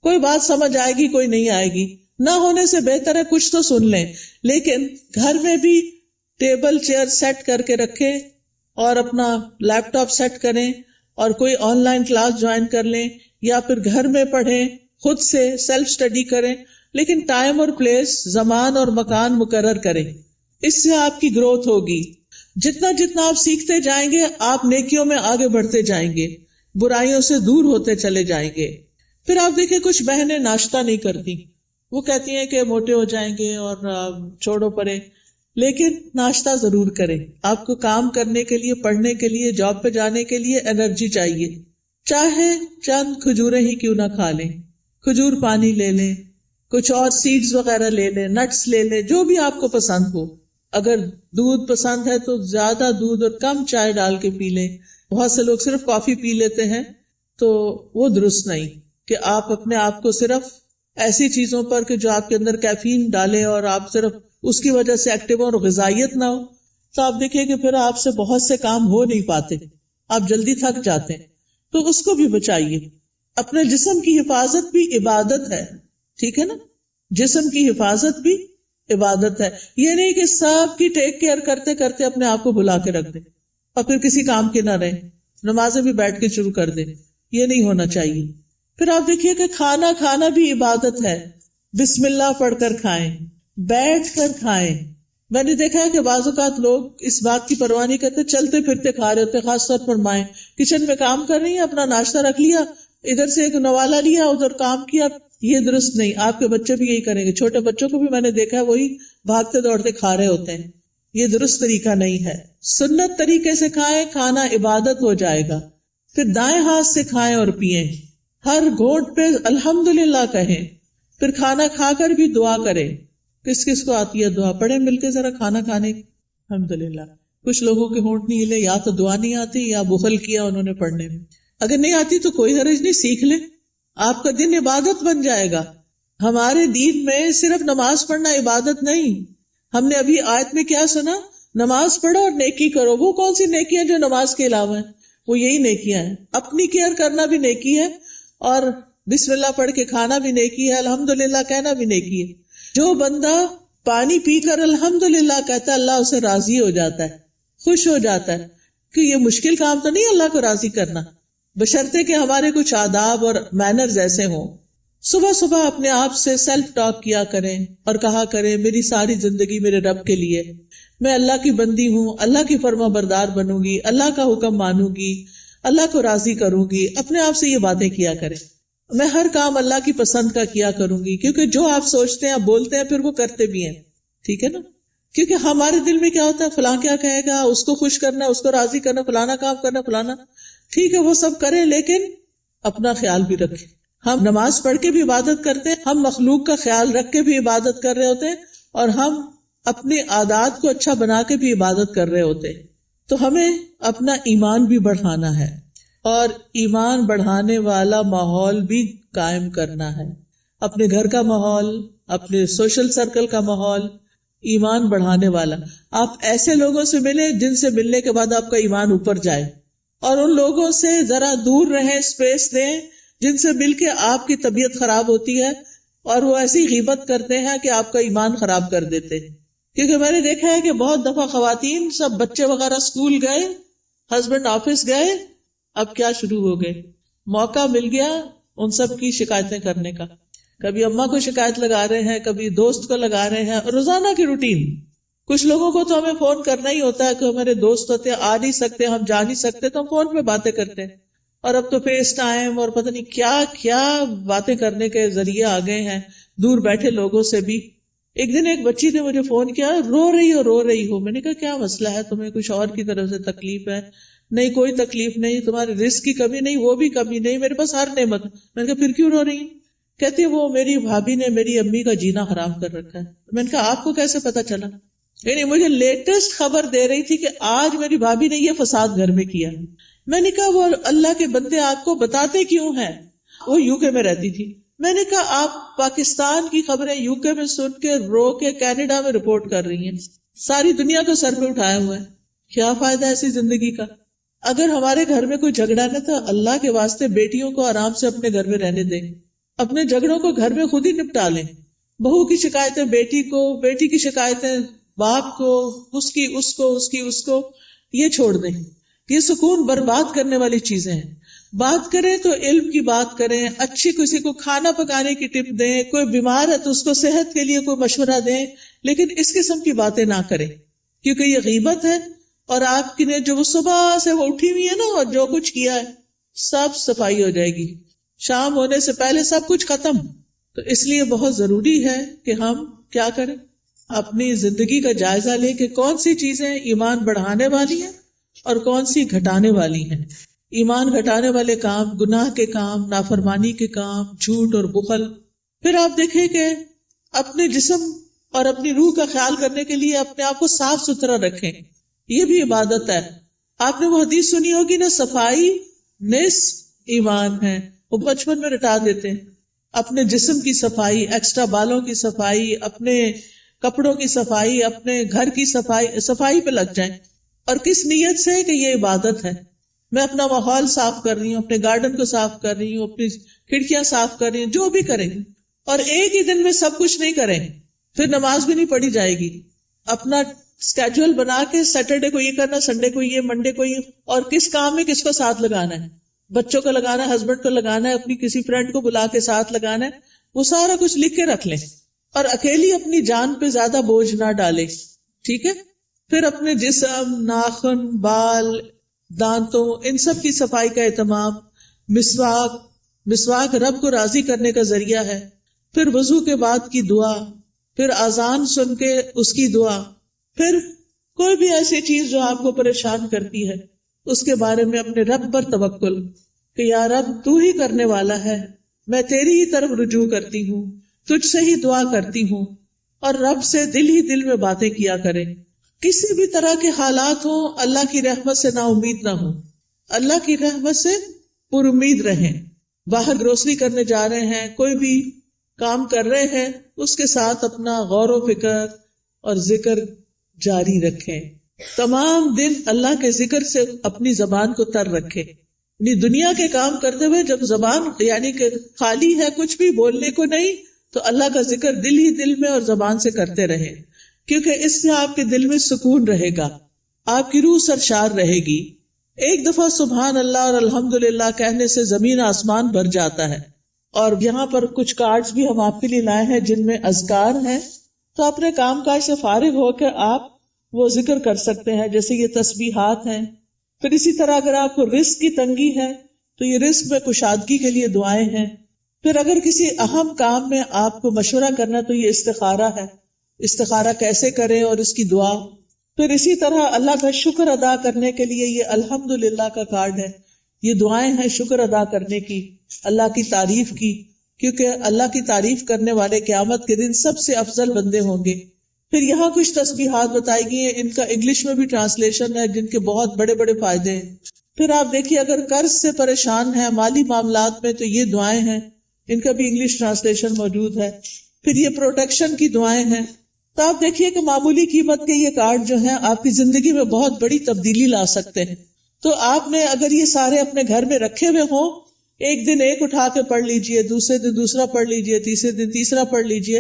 کوئی بات سمجھ آئے گی، کوئی نہیں آئے گی. نہ ہونے سے بہتر ہے کچھ تو سن لیں، لیکن گھر میں بھی ٹیبل چیئر سیٹ کر کے رکھیں اور اپنا لیپ ٹاپ سیٹ کریں اور کوئی آن لائن کلاس جوائن کر لیں یا پھر گھر میں پڑھیں، خود سے سیلف اسٹڈی کریں، لیکن ٹائم اور پلیس، زمان اور مکان مقرر کریں. اس سے آپ کی گروتھ ہوگی. جتنا جتنا آپ سیکھتے جائیں گے آپ نیکیوں میں آگے بڑھتے جائیں گے، برائیوں سے دور ہوتے چلے جائیں گے. پھر آپ دیکھیں کچھ بہنیں ناشتہ نہیں کرتی، وہ کہتی ہیں کہ موٹے ہو جائیں گے اور چھوڑو پرے، لیکن ناشتہ ضرور کریں. آپ کو کام کرنے کے لیے، پڑھنے کے لیے، جاب پہ جانے کے لیے انرجی چاہیے. چاہے چند کھجوریں ہی کیوں نہ کھا لیں، کھجور پانی لے لیں، کچھ اور سیڈز وغیرہ لے لیں، نٹس لے لیں، جو بھی آپ کو پسند ہو. اگر دودھ پسند ہے تو زیادہ دودھ اور کم چائے ڈال کے پی لیں. بہت سے لوگ صرف کافی پی لیتے ہیں، تو وہ درست نہیں کہ آپ اپنے آپ کو صرف ایسی چیزوں پر کہ جو آپ کے اندر کیفین ڈالے اور آپ صرف اس کی وجہ سے ایکٹیو اور غذائیت نہ ہو، تو آپ دیکھیں کہ پھر آپ سے بہت سے کام ہو نہیں پاتے، آپ جلدی تھک جاتے ہیں. تو اس کو بھی بچائیے. اپنے جسم کی حفاظت بھی عبادت ہے، ٹھیک ہے نا؟ جسم کی حفاظت بھی عبادت ہے. یہ نہیں کہ سب کی ٹیک کیئر کرتے کرتے اپنے آپ کو بھلا کے رکھ دیں اور پھر کسی کام کے نہ رہیں، نمازیں بھی بیٹھ کے شروع کر دیں. یہ نہیں ہونا چاہیے. پھر آپ دیکھیے کہ کھانا بھی عبادت ہے. بسم اللہ پڑھ کر کھائیں، بیٹھ کر کھائیں. میں نے دیکھا ہے کہ بعض اوقات لوگ اس بات کی پرواہ نہیں کرتے، چلتے پھرتے کھا رہے ہوتے. خاص طور پر مائیں کچن میں کام کر رہی ہیں، اپنا ناشتہ رکھ لیا، ادھر سے ایک نوالا لیا، ادھر کام کیا. یہ درست نہیں. آپ کے بچے بھی یہی کریں گے. چھوٹے بچوں کو بھی میں نے دیکھا ہے وہی بھاگتے دوڑتے کھا رہے ہوتے ہیں. یہ درست طریقہ نہیں ہے. سنت طریقے سے کھائیں، کھانا عبادت ہو جائے گا. پھر دائیں ہاتھ سے کھائیں اور پیئیں. ہر گھونٹ پہ الحمدللہ کہیں. پھر کھانا کھا کر بھی دعا کریں. کس کس کو آتی ہے دعا؟ پڑھیں مل کے ذرا کھانا کھانے. الحمدللہ. کچھ لوگوں کے ہونٹ نہیں ہلے، یا تو دعا نہیں آتی یا بخل کیا انہوں نے پڑھنے میں. اگر نہیں آتی تو کوئی حرج نہیں، سیکھ لیں، آپ کا دن عبادت بن جائے گا. ہمارے دین میں صرف نماز پڑھنا عبادت نہیں. ہم نے ابھی آیت میں کیا سنا؟ نماز پڑھو اور نیکی کرو. وہ کون سی نیکی ہیں جو نماز کے علاوہ ہیں؟ وہ یہی نیکیاں ہیں. اپنی کیئر کرنا بھی نیکی ہے اور بسم اللہ پڑھ کے کھانا بھی نیکی ہے، الحمدللہ کہنا بھی نیکی ہے. جو بندہ پانی پی کر الحمدللہ کہتا ہے اللہ اسے راضی ہو جاتا ہے، خوش ہو جاتا ہے. کہ یہ مشکل کام تو نہیں اللہ کو راضی کرنا، بشرطے کہ ہمارے کچھ آداب اور مینرز ایسے ہوں. صبح صبح اپنے آپ سے سیلف ٹاک کیا کریں اور کہا کریں میری ساری زندگی میرے رب کے لیے، میں اللہ کی بندی ہوں، اللہ کی فرما بردار بنوں گی، اللہ کا حکم مانوں گی، اللہ کو راضی کروں گی. اپنے آپ سے یہ باتیں کیا کریں. میں ہر کام اللہ کی پسند کا کیا کروں گی، کیونکہ جو آپ سوچتے ہیں آپ بولتے ہیں پھر وہ کرتے بھی ہیں. ٹھیک ہے نا؟ کیونکہ ہمارے دل میں کیا ہوتا ہے، فلاں کیا کہے گا، اس کو خوش کرنا، اس کو راضی کرنا، فلانا کام کرنا، فلانا. ٹھیک ہے وہ سب کریں لیکن اپنا خیال بھی رکھیں. ہم نماز پڑھ کے بھی عبادت کرتے ہیں، ہم مخلوق کا خیال رکھ کے بھی عبادت کر رہے ہوتے ہیں، اور ہم اپنے عادات کو اچھا بنا کے بھی عبادت کر رہے ہوتے ہیں. تو ہمیں اپنا ایمان بھی بڑھانا ہے اور ایمان بڑھانے والا ماحول بھی قائم کرنا ہے. اپنے گھر کا ماحول، اپنے سوشل سرکل کا ماحول ایمان بڑھانے والا. آپ ایسے لوگوں سے ملیں جن سے ملنے کے بعد آپ کا ایمان اوپر جائے، اور ان لوگوں سے ذرا دور رہیں، اسپیس دیں جن سے مل کے آپ کی طبیعت خراب ہوتی ہے، اور وہ ایسی غیبت کرتے ہیں کہ آپ کا ایمان خراب کر دیتے ہیں. کیونکہ میں نے دیکھا ہے کہ بہت دفعہ خواتین سب بچے وغیرہ اسکول گئے، ہسبینڈ آفس گئے، اب کیا شروع ہو گئے، موقع مل گیا ان سب کی شکایتیں کرنے کا. کبھی اماں کو شکایت لگا رہے ہیں، کبھی دوست کو لگا رہے ہیں، روزانہ کی روٹین. کچھ لوگوں کو تو ہمیں فون کرنا ہی ہوتا ہے کہ ہمارے دوست ہوتے ہیں، آ نہیں سکتے، ہم جا نہیں سکتے، تو ہم فون پہ باتیں کرتے ہیں. اور اب تو فیس ٹائم اور پتہ نہیں کیا کیا باتیں کرنے کے ذریعے آ گئے ہیں دور بیٹھے لوگوں سے بھی. ایک دن ایک بچی نے مجھے فون کیا، رو رہی ہو. میں نے کہا کیا مسئلہ ہے، تمہیں کچھ اور کی طرف سے تکلیف ہے؟ نہیں کوئی تکلیف نہیں، تمہارے رزق کی کمی نہیں، وہ بھی کمی نہیں، میرے پاس ہر نعمت. میں نے کہا پھر کیوں رو رہی؟ کہتی ہے وہ میری بھابھی نے میری امی کا جینا حرام کر رکھا ہے. میں نے کہا آپ کو کیسے پتا چلا؟ یعنی مجھے لیٹسٹ خبر دے رہی تھی کہ آج میری بھابھی نے یہ فساد گھر میں کیا. میں نے کہا وہ اللہ کے بندے آپ کو بتاتے کیوں ہیں؟ وہ یو کے میں رہتی تھی. میں نے کہا آپ پاکستان کی خبریں یو کے میں سن کے رو کے کینیڈا میں رپورٹ کر رہی ہیں، ساری دنیا کو سر پہ اٹھایا ہوا ہے. کیا فائدہ ایسی زندگی کا؟ اگر ہمارے گھر میں کوئی جھگڑا نہ تو اللہ کے واسطے بیٹیوں کو آرام سے اپنے گھر میں رہنے دیں، اپنے جھگڑوں کو گھر میں خود ہی نپٹا لیں. بہو کی شکایتیں بیٹی کو، بیٹی کی شکایتیں باپ کو، اس کو یہ چھوڑ دیں. یہ سکون برباد کرنے والی چیزیں ہیں. بات کریں تو علم کی بات کریں، اچھی کسی کو کھانا پکانے کی ٹپ دیں، کوئی بیمار ہے تو اس کو صحت کے لیے کوئی مشورہ دیں، لیکن اس قسم کی باتیں نہ کریں کیونکہ یہ غیبت ہے. اور آپ کی نے جو وہ صبح سے وہ اٹھی ہوئی ہے نا اور جو کچھ کیا ہے سب صفائی ہو جائے گی، شام ہونے سے پہلے سب کچھ ختم. تو اس لیے بہت ضروری ہے کہ ہم کیا کریں، اپنی زندگی کا جائزہ لیں کہ کون سی چیزیں ایمان بڑھانے والی ہیں اور کون سی گھٹانے والی ہیں. ایمان گھٹانے والے کام، گناہ کے کام، نافرمانی کے کام، جھوٹ اور بخل. پھر آپ دیکھیں کہ اپنے جسم اور اپنی روح کا خیال کرنے کے لیے اپنے آپ کو صاف ستھرا رکھیں، یہ بھی عبادت ہے. آپ نے وہ حدیث سنی ہوگی نا، صفائی نصف ایمان ہے، وہ بچپن میں رٹا دیتے ہیں. اپنے جسم کی صفائی، ایکسٹرا بالوں کی صفائی، اپنے کپڑوں کی صفائی، اپنے گھر کی صفائی پہ لگ جائیں. اور کس نیت سے کہ یہ عبادت ہے. میں اپنا ماحول صاف کر رہی ہوں، اپنے گارڈن کو صاف کر رہی ہوں، اپنی کھڑکیاں صاف کر رہی ہوں، جو بھی کریں. اور ایک ہی دن میں سب کچھ نہیں کریں، پھر نماز بھی نہیں پڑھی جائے گی. اپنا اسکیجول بنا کے سیٹرڈے کو یہ کرنا، سنڈے کو یہ، منڈے کو یہ، اور کس کام میں کس کو ساتھ لگانا ہے، بچوں کو لگانا ہے، ہسبینڈ کو لگانا ہے، اپنی کسی فرینڈ کو بلا کے ساتھ لگانا ہے، وہ سارا کچھ لکھ کے رکھ لیں. اور اکیلی اپنی جان پہ زیادہ بوجھ نہ ڈالے، ٹھیک ہے. پھر اپنے جسم، ناخن، بال، دانتوں، ان سب کی صفائی کا اہتمام. مسواک رب کو راضی کرنے کا ذریعہ ہے. پھر وضو کے بعد کی دعا، پھر اذان سن کے اس کی دعا. پھر کوئی بھی ایسی چیز جو آپ کو پریشان کرتی ہے اس کے بارے میں اپنے رب پر توکل کہ یا رب تو ہی کرنے والا ہے، میں تیری ہی طرف رجوع کرتی ہوں، تجھ سے ہی دعا کرتی ہوں. اور رب سے دل ہی دل میں باتیں کیا کریں. کسی بھی طرح کے حالات ہوں، اللہ کی رحمت سے نا امید نہ ہوں، اللہ کی رحمت سے پر امید رہیں. باہر گروسری کرنے جا رہے ہیں، کوئی بھی کام کر رہے ہیں، اس کے ساتھ اپنا غور و فکر اور ذکر جاری رکھیں. تمام دن اللہ کے ذکر سے اپنی زبان کو تر رکھیں. یعنی دنیا کے کام کرتے ہوئے جب زبان یعنی کہ خالی ہے، کچھ بھی بولنے کو نہیں، تو اللہ کا ذکر دل ہی دل میں اور زبان سے کرتے رہیں، کیونکہ اس سے آپ کے دل میں سکون رہے گا، آپ کی روح سرشار رہے گی. ایک دفعہ سبحان اللہ اور الحمدللہ کہنے سے زمین آسمان بھر جاتا ہے. اور یہاں پر کچھ کارڈز بھی ہم آپ کے لیے لائے ہیں جن میں اذکار ہیں، تو اپنے کام کاج سے فارغ ہو کے آپ وہ ذکر کر سکتے ہیں، جیسے یہ تسبیحات ہیں. پھر اسی طرح اگر آپ کو رزق کی تنگی ہے تو یہ رزق میں کشادگی کے لیے دعائیں ہیں. پھر اگر کسی اہم کام میں آپ کو مشورہ کرنا تو یہ استخارہ ہے، استخارہ کیسے کریں اور اس کی دعا. پھر اسی طرح اللہ کا شکر ادا کرنے کے لیے یہ الحمدللہ کا کارڈ ہے، یہ دعائیں ہیں شکر ادا کرنے کی، اللہ کی تعریف کی، کیونکہ اللہ کی تعریف کرنے والے قیامت کے دن سب سے افضل بندے ہوں گے. پھر یہاں کچھ تسبیحات بتائی گئی ہیں، ان کا انگلش میں بھی ٹرانسلیشن ہے جن کے بہت بڑے بڑے فائدے ہیں. پھر آپ دیکھیے اگر قرض سے پریشان ہیں، مالی معاملات میں، تو یہ دعائیں ہیں، ان کا بھی انگلش ٹرانسلیشن موجود ہے. پھر یہ پروٹیکشن کی دعائیں ہیں. تو آپ دیکھیے کہ معمولی قیمت کے یہ کارڈ جو ہیں آپ کی زندگی میں بہت بڑی تبدیلی لا سکتے ہیں. تو آپ نے اگر یہ سارے اپنے گھر میں رکھے ہوئے ہوں ایک دن ایک اٹھا کے پڑھ لیجئے، دوسرے دن دوسرا پڑھ لیجئے، تیسرے دن تیسرا پڑھ لیجئے،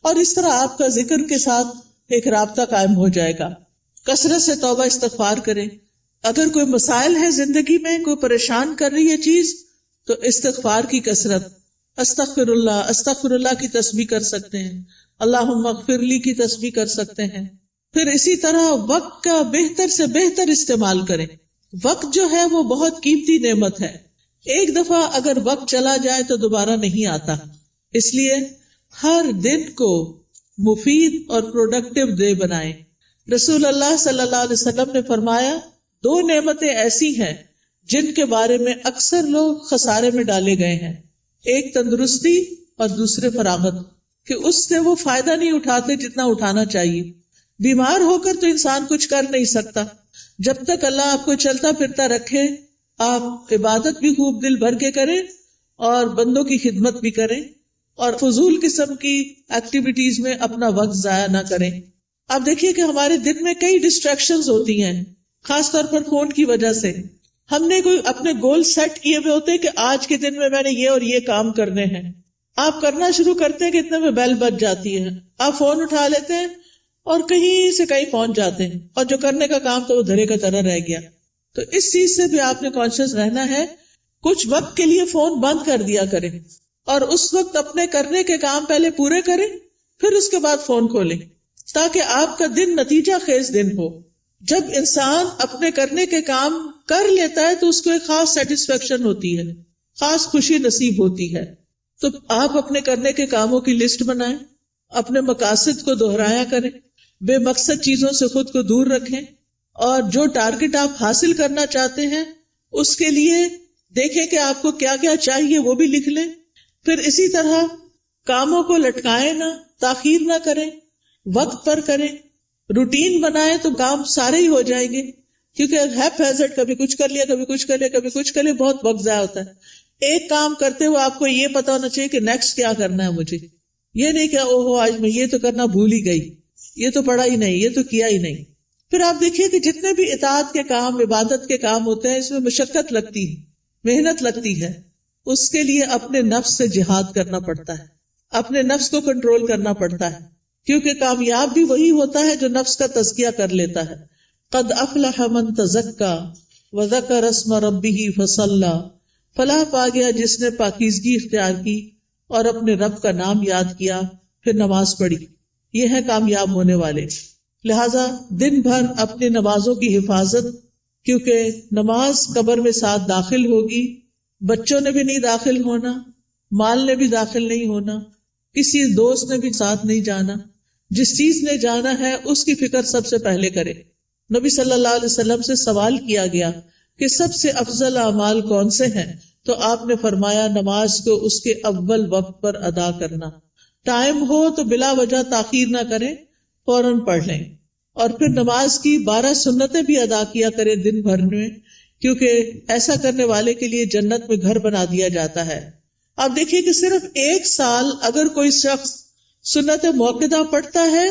اور اس طرح آپ کا ذکر کے ساتھ ایک رابطہ قائم ہو جائے گا. کثرت سے توبہ استغفار کریں. اگر کوئی مسائل ہے زندگی میں، کوئی پریشان کر رہی ہے چیز، تو استغفار کی کثرت، استغفر اللہ کی تسبیح کر سکتے ہیں، اللہم اغفر لی کی تسبیح کر سکتے ہیں. پھر اسی طرح وقت کا بہتر سے بہتر استعمال کریں. وقت جو ہے وہ بہت قیمتی نعمت ہے. ایک دفعہ اگر وقت چلا جائے تو دوبارہ نہیں آتا، اس لیے ہر دن کو مفید اور پروڈکٹیو ڈے بنائیں. رسول اللہ صلی اللہ علیہ وسلم نے فرمایا 2 نعمتیں ایسی ہیں جن کے بارے میں اکثر لوگ خسارے میں ڈالے گئے ہیں، ایک تندرستی اور دوسرے فراغت، کہ اس سے وہ فائدہ نہیں اٹھاتے جتنا اٹھانا چاہیے. بیمار ہو کر تو انسان کچھ کر نہیں سکتا. جب تک اللہ آپ کو چلتا پھرتا رکھے، آپ عبادت بھی خوب دل بھر کے کریں اور بندوں کی خدمت بھی کریں اور فضول قسم کی ایکٹیویٹیز میں اپنا وقت ضائع نہ کریں. آپ دیکھیے کہ ہمارے دن میں کئی ڈسٹریکشنز ہوتی ہیں، خاص طور پر فون کی وجہ سے. ہم نے کوئی اپنے گول سیٹ کیے ہوئے ہوتے کہ آج کے دن میں نے یہ اور یہ کام کرنے ہیں. آپ کرنا شروع کرتے ہیں کہ اتنے میں بیل بج جاتی ہے، آپ فون اٹھا لیتے ہیں اور کہیں سے کہیں پہنچ جاتے ہیں، اور جو کرنے کا کام تو وہ دھرے کا طرح رہ گیا. تو اس چیز سے بھی آپ نے کانشیس رہنا ہے. کچھ وقت کے لیے فون بند کر دیا کریں اور اس وقت اپنے کرنے کے کام پہلے پورے کریں، پھر اس کے بعد فون کھولیں، تاکہ آپ کا دن نتیجہ خیز دن ہو. جب انسان اپنے کرنے کے کام کر لیتا ہے تو اس کو ایک خاص سیٹسفیکشن ہوتی ہے، خاص خوشی نصیب ہوتی ہے. تو آپ اپنے کرنے کے کاموں کی لسٹ بنائیں، اپنے مقاصد کو دہرایا کریں، بے مقصد چیزوں سے خود کو دور رکھیں، اور جو ٹارگٹ آپ حاصل کرنا چاہتے ہیں اس کے لیے دیکھیں کہ آپ کو کیا کیا چاہیے، وہ بھی لکھ لیں. پھر اسی طرح کاموں کو لٹکائیں نہ، تاخیر نہ کریں، وقت پر کریں. روٹین بنائیں تو کام سارے ہی ہو جائیں گے، کیونکہ ہیپ ہیزٹ، کبھی کچھ کر لیا، کبھی کچھ کر لیا، کبھی کچھ کر لیا، بہت وقت ضائع ہوتا ہے. ایک کام کرتے ہوئے آپ کو یہ پتا ہونا چاہیے کہ نیکسٹ کیا کرنا ہے مجھے. یہ نہیں کہ اوہو آج میں یہ تو کرنا بھول ہی گئی، یہ تو پڑھا ہی نہیں، یہ تو کیا ہی نہیں. پھر آپ دیکھیے کہ جتنے بھی اطاعت کے کام، عبادت کے کام ہوتے ہیں، اس میں مشقت لگتی ہے، محنت لگتی ہے. اس کے لیے اپنے نفس سے جہاد کرنا پڑتا ہے، اپنے نفس کو کنٹرول کرنا پڑتا ہے، کیونکہ کامیاب بھی وہی ہوتا ہے جو نفس کا تزکیہ کر لیتا ہے. قد افلح من تزکا وذکر اسم ربہ فصلی، فلاح پا گیا جس نے پاکیزگی اختیار کی اور اپنے رب کا نام یاد کیا، پھر نماز پڑھی. یہ ہے کامیاب ہونے والے. لہذا دن بھر اپنی نمازوں کی حفاظت، کیونکہ نماز قبر میں ساتھ داخل ہوگی، بچوں نے بھی نہیں داخل ہونا، مال نے بھی داخل نہیں ہونا، کسی دوست نے بھی ساتھ نہیں جانا. جس چیز نے جانا ہے اس کی فکر سب سے پہلے کرے. نبی صلی اللہ علیہ وسلم سے سوال کیا گیا کہ سب سے افضل اعمال کون سے ہیں، تو آپ نے فرمایا نماز کو اس کے اول وقت پر ادا کرنا. ٹائم ہو تو بلا وجہ تاخیر نہ کریں، فوراً پڑھ لیں. اور پھر نماز کی 12 سنتیں بھی ادا کیا کریں دن بھر میں، کیونکہ ایسا کرنے والے کے لیے جنت میں گھر بنا دیا جاتا ہے. آپ دیکھیے کہ صرف 1 سال اگر کوئی شخص سنت موقدہ پڑھتا ہے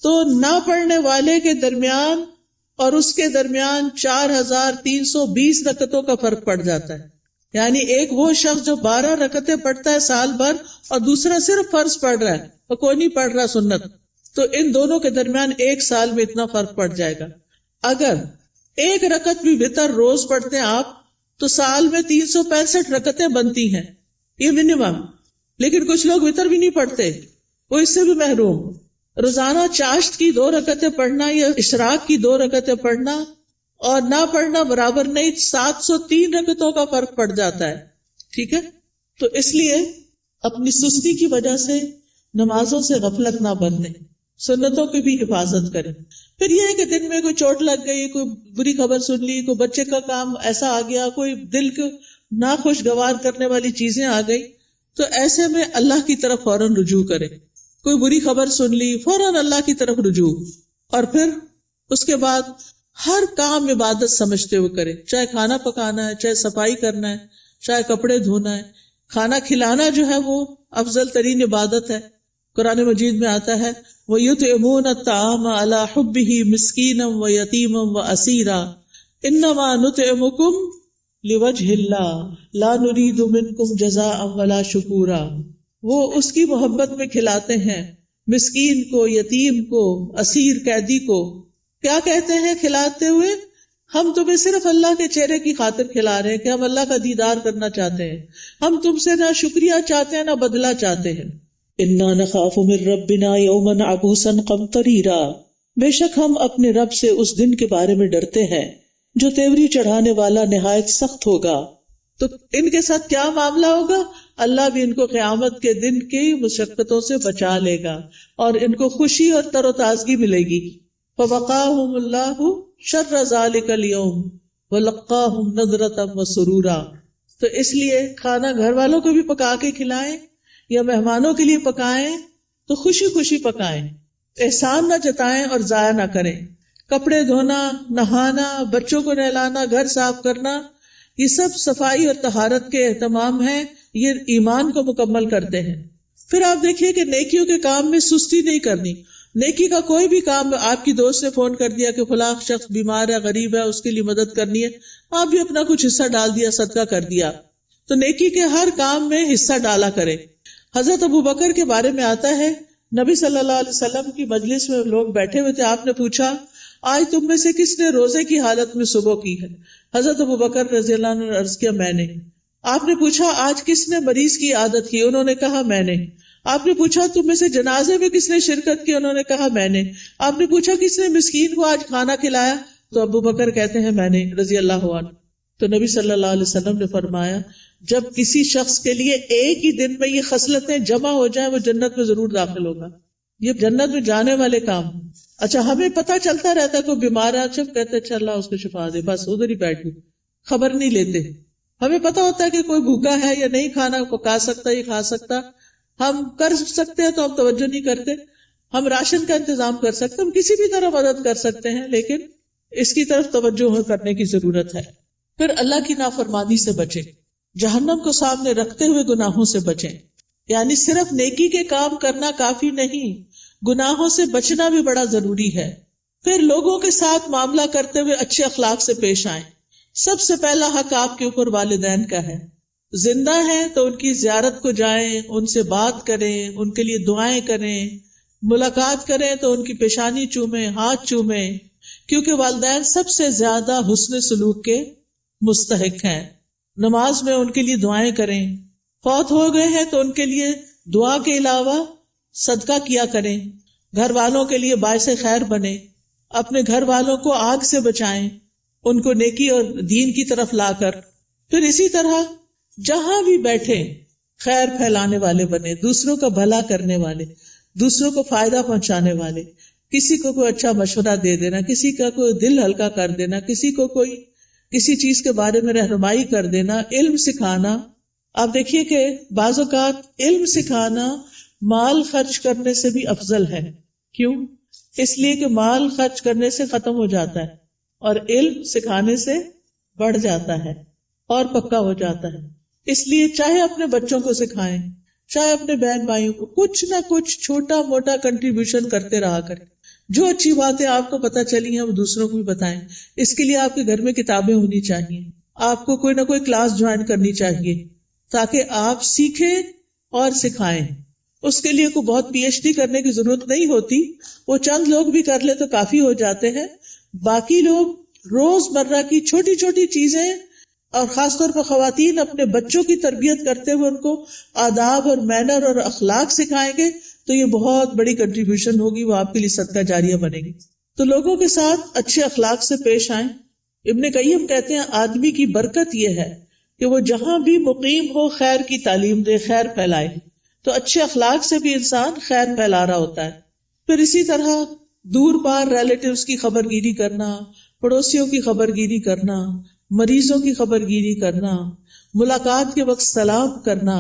تو نہ پڑھنے والے کے درمیان اور اس کے درمیان 4320 رکعتوں کا فرق پڑ جاتا ہے. یعنی ایک وہ شخص جو 12 رکعتیں پڑھتا ہے سال بھر اور دوسرا صرف فرض پڑھ رہا ہے اور کوئی نہیں پڑھ رہا سنت، تو ان دونوں کے درمیان 1 سال میں اتنا فرق پڑ جائے گا. اگر 1 رکعت بھی وتر روز پڑھتے ہیں آپ تو سال میں 365 رکعتیں بنتی ہیں، یہ منیمم. لیکن کچھ لوگ وتر بھی نہیں پڑھتے، وہ اس سے بھی محروم. روزانہ چاشت کی 2 رکعتیں پڑھنا یا اشراق کی 2 رکعتیں پڑھنا اور نہ پڑھنا برابر نہیں، 703 رکعتوں کا فرق پڑ جاتا ہے. ٹھیک ہے، تو اس لیے اپنی سستی کی وجہ سے نمازوں سے غفلت نہ برتیں، سنتوں کی بھی حفاظت کریں. پھر یہ ہے کہ دن میں کوئی چوٹ لگ گئی، کوئی بری خبر سن لی، کوئی بچے کا کام ایسا آ گیا، کوئی دل کو ناخوشگوار کرنے والی چیزیں آ گئی، تو ایسے میں اللہ کی طرف فوراً رجوع کرے. کوئی بری خبر سن لی، فوراً اللہ کی طرف رجوع. اور پھر اس کے بعد ہر کام عبادت سمجھتے ہوئے کرے، چاہے کھانا پکانا ہے، چاہے صفائی کرنا ہے، چاہے کپڑے دھونا ہے. کھانا کھلانا جو ہے وہ افضل ترین عبادت ہے. قرآن مجید میں آتا ہے وَيُطْعِمُونَ الطَّعَامَ عَلَى حُبِّهِ مِسْكِينًا وَيَتِيمًا وَأَسِيرًا إِنَّمَا نُطْعِمُكُمْ لوجہ اللہ لا نرید منکم جزاء ولا شکورا. وہ اس کی محبت میں کھلاتے ہیں مسکین کو، یتیم کو، اسیر قیدی کو. کیا کہتے ہیں کھلاتے ہوئے؟ ہم تمہیں صرف اللہ کے چہرے کی خاطر کھلا رہے ہیں کہ ہم اللہ کا دیدار کرنا چاہتے ہیں. ہم تم سے نہ شکریہ چاہتے ہیں نہ بدلہ چاہتے ہیں. انا نخاف من ربنا یوما عبوسا قمطریرا. بے شک ہم اپنے رب سے اس دن کے بارے میں ڈرتے ہیں جو تیوری چڑھانے والا نہایت سخت ہوگا. تو ان کے ساتھ کیا معاملہ ہوگا؟ اللہ بھی ان کو قیامت کے دن کی مشقتوں سے بچا لے گا اور ان کو خوشی اور تر و تازگی ملے گی. فوقاہم اللہ شر ذلک اليوم ولقاہم نضرۃ وسرورا. تو اس لیے کھانا گھر والوں کو بھی پکا کے کھلائیں یا مہمانوں کے لیے پکائیں تو خوشی خوشی پکائیں، احسان نہ جتائیں اور ضائع نہ کریں. کپڑے دھونا، نہانا، بچوں کو نہلانا، گھر صاف کرنا، یہ سب صفائی اور طہارت کے اہتمام ہیں، یہ ایمان کو مکمل کرتے ہیں. پھر آپ دیکھیے کہ نیکیوں کے کام میں سستی نہیں کرنی. نیکی کا کوئی بھی کام، آپ کی دوست نے فون کر دیا کہ فلاں شخص بیمار ہے، غریب ہے، اس کے لیے مدد کرنی ہے، آپ بھی اپنا کچھ حصہ ڈال دیا، صدقہ کر دیا. تو نیکی کے ہر کام میں حصہ ڈالا کریں. حضرت ابوبکر کے بارے میں آتا ہے، نبی صلی اللہ علیہ وسلم کی مجلس میں لوگ بیٹھے ہوئے تھے. آپ نے پوچھا آج تم میں سے کس نے روزے کی حالت میں صبح کی ہے؟ حضرت ابوبکر رضی اللہ عنہ نے عرض کیا میں نے. آپ نے پوچھا آج کس نے مریض کی عادت کی؟ انہوں نے کہا میں نے. آپ نے پوچھا تم میں سے جنازے میں کس نے شرکت کی؟ انہوں نے کہا میں نے. آپ نے پوچھا کس نے مسکین کو آج کھانا کھلایا؟ تو ابوبکر کہتے ہیں میں نے رضی اللہ عنہ. تو نبی صلی اللہ علیہ وسلم نے فرمایا جب کسی شخص کے لیے ایک ہی دن میں یہ خصلتیں جمع ہو جائیں وہ جنت میں ضرور داخل ہوگا. یہ جنت میں جانے والے کام. اچھا ہمیں پتہ چلتا رہتا ہے کوئی بیمار ہے، اچھا کہتے اچھا اللہ اس کو شفا دے، بس ادھر ہی بیٹھ گئے، خبر نہیں لیتے. ہمیں پتہ ہوتا ہے کہ کوئی بھوکا ہے یا نہیں کھانا پکا سکتا یہ کھا سکتا، ہم کر سکتے ہیں تو ہم توجہ نہیں کرتے. ہم راشن کا انتظام کر سکتے، ہم کسی بھی طرح مدد کر سکتے ہیں، لیکن اس کی طرف توجہ کرنے کی ضرورت ہے. پھر اللہ کی نافرمانی سے بچیں، جہنم کو سامنے رکھتے ہوئے گناہوں سے بچیں. یعنی صرف نیکی کے کام کرنا کافی نہیں، گناہوں سے بچنا بھی بڑا ضروری ہے. پھر لوگوں کے ساتھ معاملہ کرتے ہوئے اچھے اخلاق سے پیش آئیں. سب سے پہلا حق آپ کے اوپر والدین کا ہے. زندہ ہیں تو ان کی زیارت کو جائیں، ان سے بات کریں، ان کے لیے دعائیں کریں، ملاقات کریں تو ان کی پیشانی چومیں، ہاتھ چومیں، کیونکہ والدین سب سے زیادہ حسن سلوک کے مستحق ہیں. نماز میں ان کے لیے دعائیں کریں. فوت ہو گئے ہیں تو ان کے لیے دعا کے علاوہ صدقہ کیا کریں. گھر والوں کے لیے باعث خیر بنے، اپنے گھر والوں کو آگ سے بچائیں، ان کو نیکی اور دین کی طرف لا کر. پھر اسی طرح جہاں بھی بیٹھے خیر پھیلانے والے بنے، دوسروں کا بھلا کرنے والے، دوسروں کو فائدہ پہنچانے والے. کسی کو کوئی اچھا مشورہ دے دینا، کسی کا کوئی دل ہلکا کر دینا، کسی کو کوئی کسی چیز کے بارے میں رہنمائی کر دینا، علم سکھانا. آپ دیکھیے کہ بعض اوقات علم سکھانا مال خرچ کرنے سے بھی افضل ہے. کیوں؟ اس لیے کہ مال خرچ کرنے سے ختم ہو جاتا ہے اور علم سکھانے سے بڑھ جاتا ہے اور پکا ہو جاتا ہے. اس لیے چاہے اپنے بچوں کو سکھائیں، چاہے اپنے بہن بھائیوں کو کچھ نہ کچھ چھوٹا موٹا کنٹریبیوشن کرتے رہا کریں. جو اچھی باتیں آپ کو پتہ چلی ہیں وہ دوسروں کو بھی بتائیں. اس کے لیے آپ کے گھر میں کتابیں ہونی چاہیے، آپ کو کوئی نہ کوئی کلاس جوائن کرنی چاہیے تاکہ آپ سیکھیں اور سکھائیں. اس کے لیے کوئی بہت پی ایچ ڈی کرنے کی ضرورت نہیں ہوتی، وہ چند لوگ بھی کر لے تو کافی ہو جاتے ہیں. باقی لوگ روز مرہ کی چھوٹی چھوٹی چیزیں اور خاص طور پر خواتین اپنے بچوں کی تربیت کرتے ہوئے ان کو آداب اور مینر اور اخلاق سکھائیں گے تو یہ بہت بڑی کنٹریبیوشن ہوگی، وہ آپ کے لیے صدقہ جاریہ بنے گی. تو لوگوں کے ساتھ اچھے اخلاق سے پیش آئیں. ابن قیم کہتے ہیں آدمی کی برکت یہ ہے کہ وہ جہاں بھی مقیم ہو خیر کی تعلیم دے، خیر پھیلائے. تو اچھے اخلاق سے بھی انسان خیر پھیلا رہا ہوتا ہے. پھر اسی طرح دور پار ریلیٹیوز کی خبر گیری کرنا، پڑوسیوں کی خبر گیری کرنا، مریضوں کی خبر گیری کرنا، ملاقات کے وقت سلام کرنا،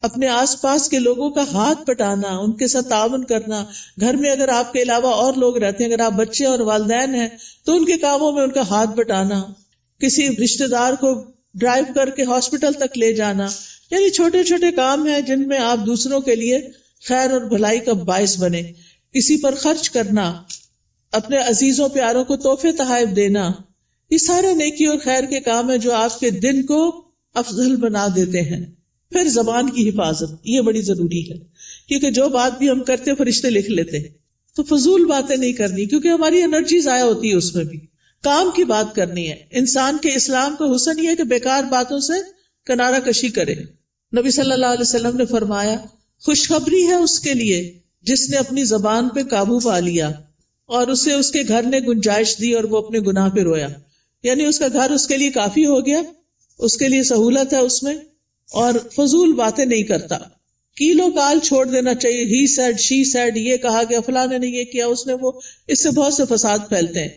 اپنے آس پاس کے لوگوں کا ہاتھ پٹانا، ان کے ساتھ تعاون کرنا. گھر میں اگر آپ کے علاوہ اور لوگ رہتے ہیں، اگر آپ بچے اور والدین ہیں تو ان کے کاموں میں ان کا ہاتھ بٹانا، کسی رشتہ دار کو ڈرائیو کر کے ہاسپٹل تک لے جانا. یعنی چھوٹے چھوٹے کام ہیں جن میں آپ دوسروں کے لیے خیر اور بھلائی کا باعث بنے. کسی پر خرچ کرنا، اپنے عزیزوں پیاروں کو تحفے تحائف دینا، یہ سارے نیکی اور خیر کے کام ہیں جو آپ کے دن کو افضل بنا دیتے ہیں. پھر زبان کی حفاظت، یہ بڑی ضروری ہے، کیونکہ جو بات بھی ہم کرتے فرشتے لکھ لیتے ہیں. تو فضول باتیں نہیں کرنی، کیونکہ ہماری انرجی ضائع ہوتی ہے اس میں بھی. کام کی بات کرنی ہے. انسان کے اسلام کا حسن یہ ہے کہ بیکار باتوں سے کنارہ کشی کرے. نبی صلی اللہ علیہ وسلم نے فرمایا خوشخبری ہے اس کے لیے جس نے اپنی زبان پہ قابو پا لیا اور اسے اس کے گھر نے گنجائش دی اور وہ اپنے گناہ پہ رویا. یعنی اس کا گھر اس کے لیے کافی ہو گیا، اس کے لیے سہولت ہے اس میں، اور فضول باتیں نہیں کرتا. کیلو کال چھوڑ دینا چاہیے. ہی سیڈ، شی سیڈ، یہ کہا گیا، فلاں نے یہ کیا، اس نے وہ، اس سے بہت سے فساد پھیلتے ہیں.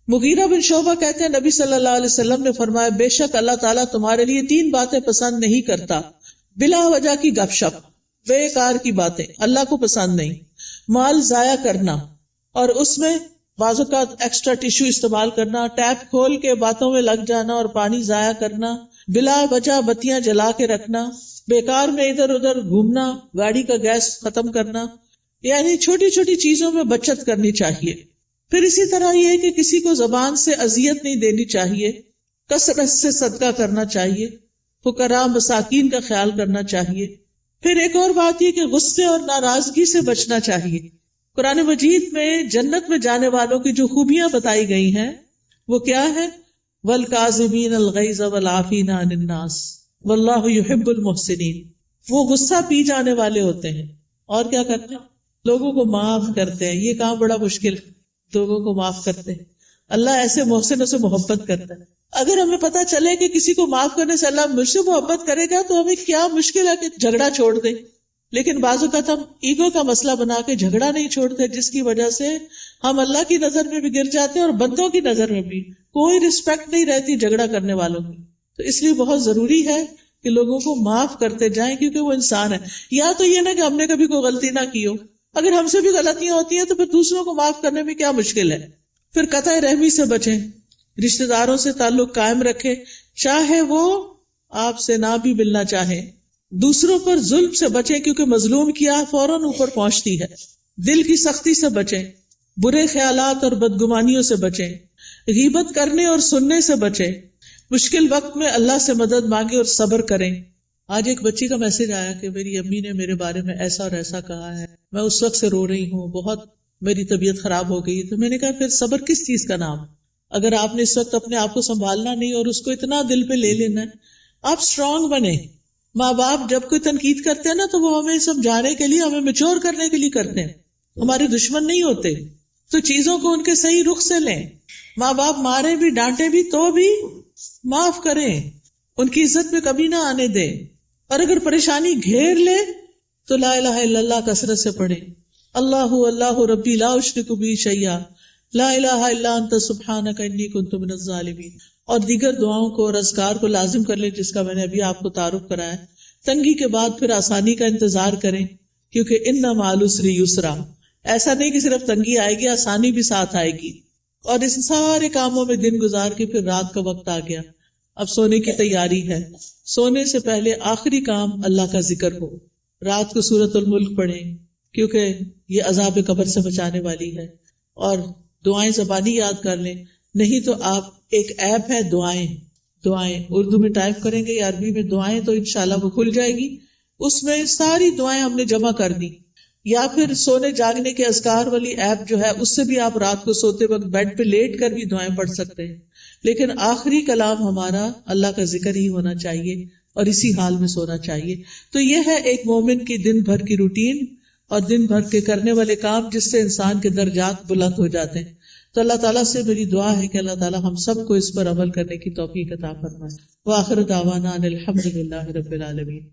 مغیرہ بن شعبہ کہتے ہیں نبی صلی اللہ علیہ وسلم نے فرمایا بے شک اللہ تعالیٰ تمہارے لیے 3 باتیں پسند نہیں کرتا. بلا وجہ کی گپ شپ، بیکار کی باتیں اللہ کو پسند نہیں. مال ضائع کرنا، اور اس میں بعض اوقات ایکسٹرا ٹیشو استعمال کرنا، ٹیپ کھول کے باتوں میں لگ جانا اور پانی ضائع کرنا، بلا وجہ بتیاں جلا کے رکھنا، بیکار میں ادھر ادھر گھومنا، گاڑی کا گیس ختم کرنا. یعنی چھوٹی چھوٹی چیزوں میں بچت کرنی چاہیے. پھر اسی طرح یہ ہے کہ کسی کو زبان سے اذیت نہیں دینی چاہیے، کثرت سے صدقہ کرنا چاہیے، فقراء مساکین کا خیال کرنا چاہیے. پھر ایک اور بات یہ کہ غصے اور ناراضگی سے بچنا چاہیے. قرآن مجید میں جنت میں جانے والوں کی جو خوبیاں بتائی گئی ہیں وہ کیا ہے؟ والکاظمین الغیظ والعافین عن الناس واللہ یحب المحسنین. وہ غصہ پی جانے والے ہوتے ہیں اور کیا کرتے ہیں؟ لوگوں کو معاف کرتے ہیں. یہ کام بڑا مشکل ہے، لوگوں کو معاف کرتے ہیں. اللہ ایسے محسنوں سے محبت کرتا ہے. اگر ہمیں پتا چلے کہ کسی کو معاف کرنے سے اللہ مجھ سے محبت کرے گا تو ہمیں کیا مشکل ہے کہ جھگڑا چھوڑ دیں. لیکن بعض اوقات ہم ایگو کا مسئلہ بنا کے جھگڑا نہیں چھوڑتے، جس کی وجہ سے ہم اللہ کی نظر میں بھی گر جاتے ہیں اور بندوں کی نظر میں بھی. کوئی رسپیکٹ نہیں رہتی جھگڑا کرنے والوں کی. تو اس لیے بہت ضروری ہے کہ لوگوں کو معاف کرتے جائیں، کیونکہ وہ انسان ہے. یا تو یہ نہ کہ ہم نے کبھی کوئی غلطی نہ کی ہو، اگر ہم سے بھی غلطیاں ہوتی ہیں تو پھر دوسروں کو معاف کرنے میں کیا مشکل ہے. پھر قطع رحمی سے بچیں، رشتہ داروں سے تعلق قائم رکھیں، چاہے وہ آپ سے نہ بھی ملنا چاہیں. دوسروں پر ظلم سے بچیں، کیونکہ مظلوم کی آہ فوراً اوپر پہنچتی ہے. دل کی سختی سے بچیں، برے خیالات اور بدگمانیوں سے بچیں، غیبت کرنے اور سننے سے بچیں. مشکل وقت میں اللہ سے مدد مانگیں اور صبر کریں. آج ایک بچی کا میسج آیا کہ میری امی نے میرے بارے میں ایسا اور ایسا کہا ہے، میں اس وقت سے رو رہی ہوں، بہت میری طبیعت خراب ہو گئی. تو میں نے کہا پھر صبر کس چیز کا نام؟ اگر آپ نے اس وقت اپنے آپ کو سنبھالنا نہیں اور اس کو اتنا دل پہ لے لینا ہے، آپ اسٹرانگ بنیں. ماں باپ جب کوئی تنقید کرتے ہیں نا تو وہ ہمیں سمجھانے کے لیے، ہمیں میچور کرنے کے لیے کرتے ہیں، ہمارے دشمن نہیں ہوتے. تو چیزوں کو ان کے صحیح رخ سے لیں. ماں باپ مارے بھی ڈانٹے بھی تو بھی معاف کریں، ان کی عزت میں کمی نہ آنے دیں. اور اگر پریشانی گھیر لے تو لا الہ الا اللہ کثرت سے پڑھیں. اللہ اللہ ربی لا اشرک بہ شیئا لا الہ الا انت سبحانک انی کنت من الظالمین. اور دیگر دعاؤں کو اور اذکار کو لازم کر لیں، جس کا میں نے ابھی آپ کو تعارف کرایا. تنگی کے بعد پھر آسانی کا انتظار کریں، کیونکہ ان مع العسر یسرا. ایسا نہیں کہ صرف تنگی آئے گی، آسانی بھی ساتھ آئے گی. اور اس سارے کاموں میں دن گزار کے پھر رات کا وقت آ گیا، اب سونے کی تیاری ہے. سونے سے پہلے آخری کام اللہ کا ذکر ہو. رات کو سورۃ الملک پڑھیں، کیونکہ یہ عذاب قبر سے بچانے والی ہے. اور دعائیں زبانی یاد کر لیں، نہیں تو آپ ایک ایپ ہے دعائیں اردو میں ٹائپ کریں گے یا عربی میں دعائیں تو انشاءاللہ وہ کھل جائے گی. اس میں ساری دعائیں ہم نے جمع کر دی. یا پھر سونے جاگنے کے اذکار والی ایپ جو ہے، اس سے بھی آپ رات کو سوتے وقت بیڈ پہ لیٹ کر بھی دعائیں پڑھ سکتے ہیں. لیکن آخری کلام ہمارا اللہ کا ذکر ہی ہونا چاہیے اور اسی حال میں سونا چاہیے. تو یہ ہے ایک مومن کی دن بھر کی روٹین اور دن بھر کے کرنے والے کام، جس سے انسان کے درجات بلند ہو جاتے ہیں. تو اللہ تعالیٰ سے میری دعا ہے کہ اللہ تعالیٰ ہم سب کو اس پر عمل کرنے کی توفیق عطا فرمائے. وآخر دعوانا ان الحمد للہ رب العالمین.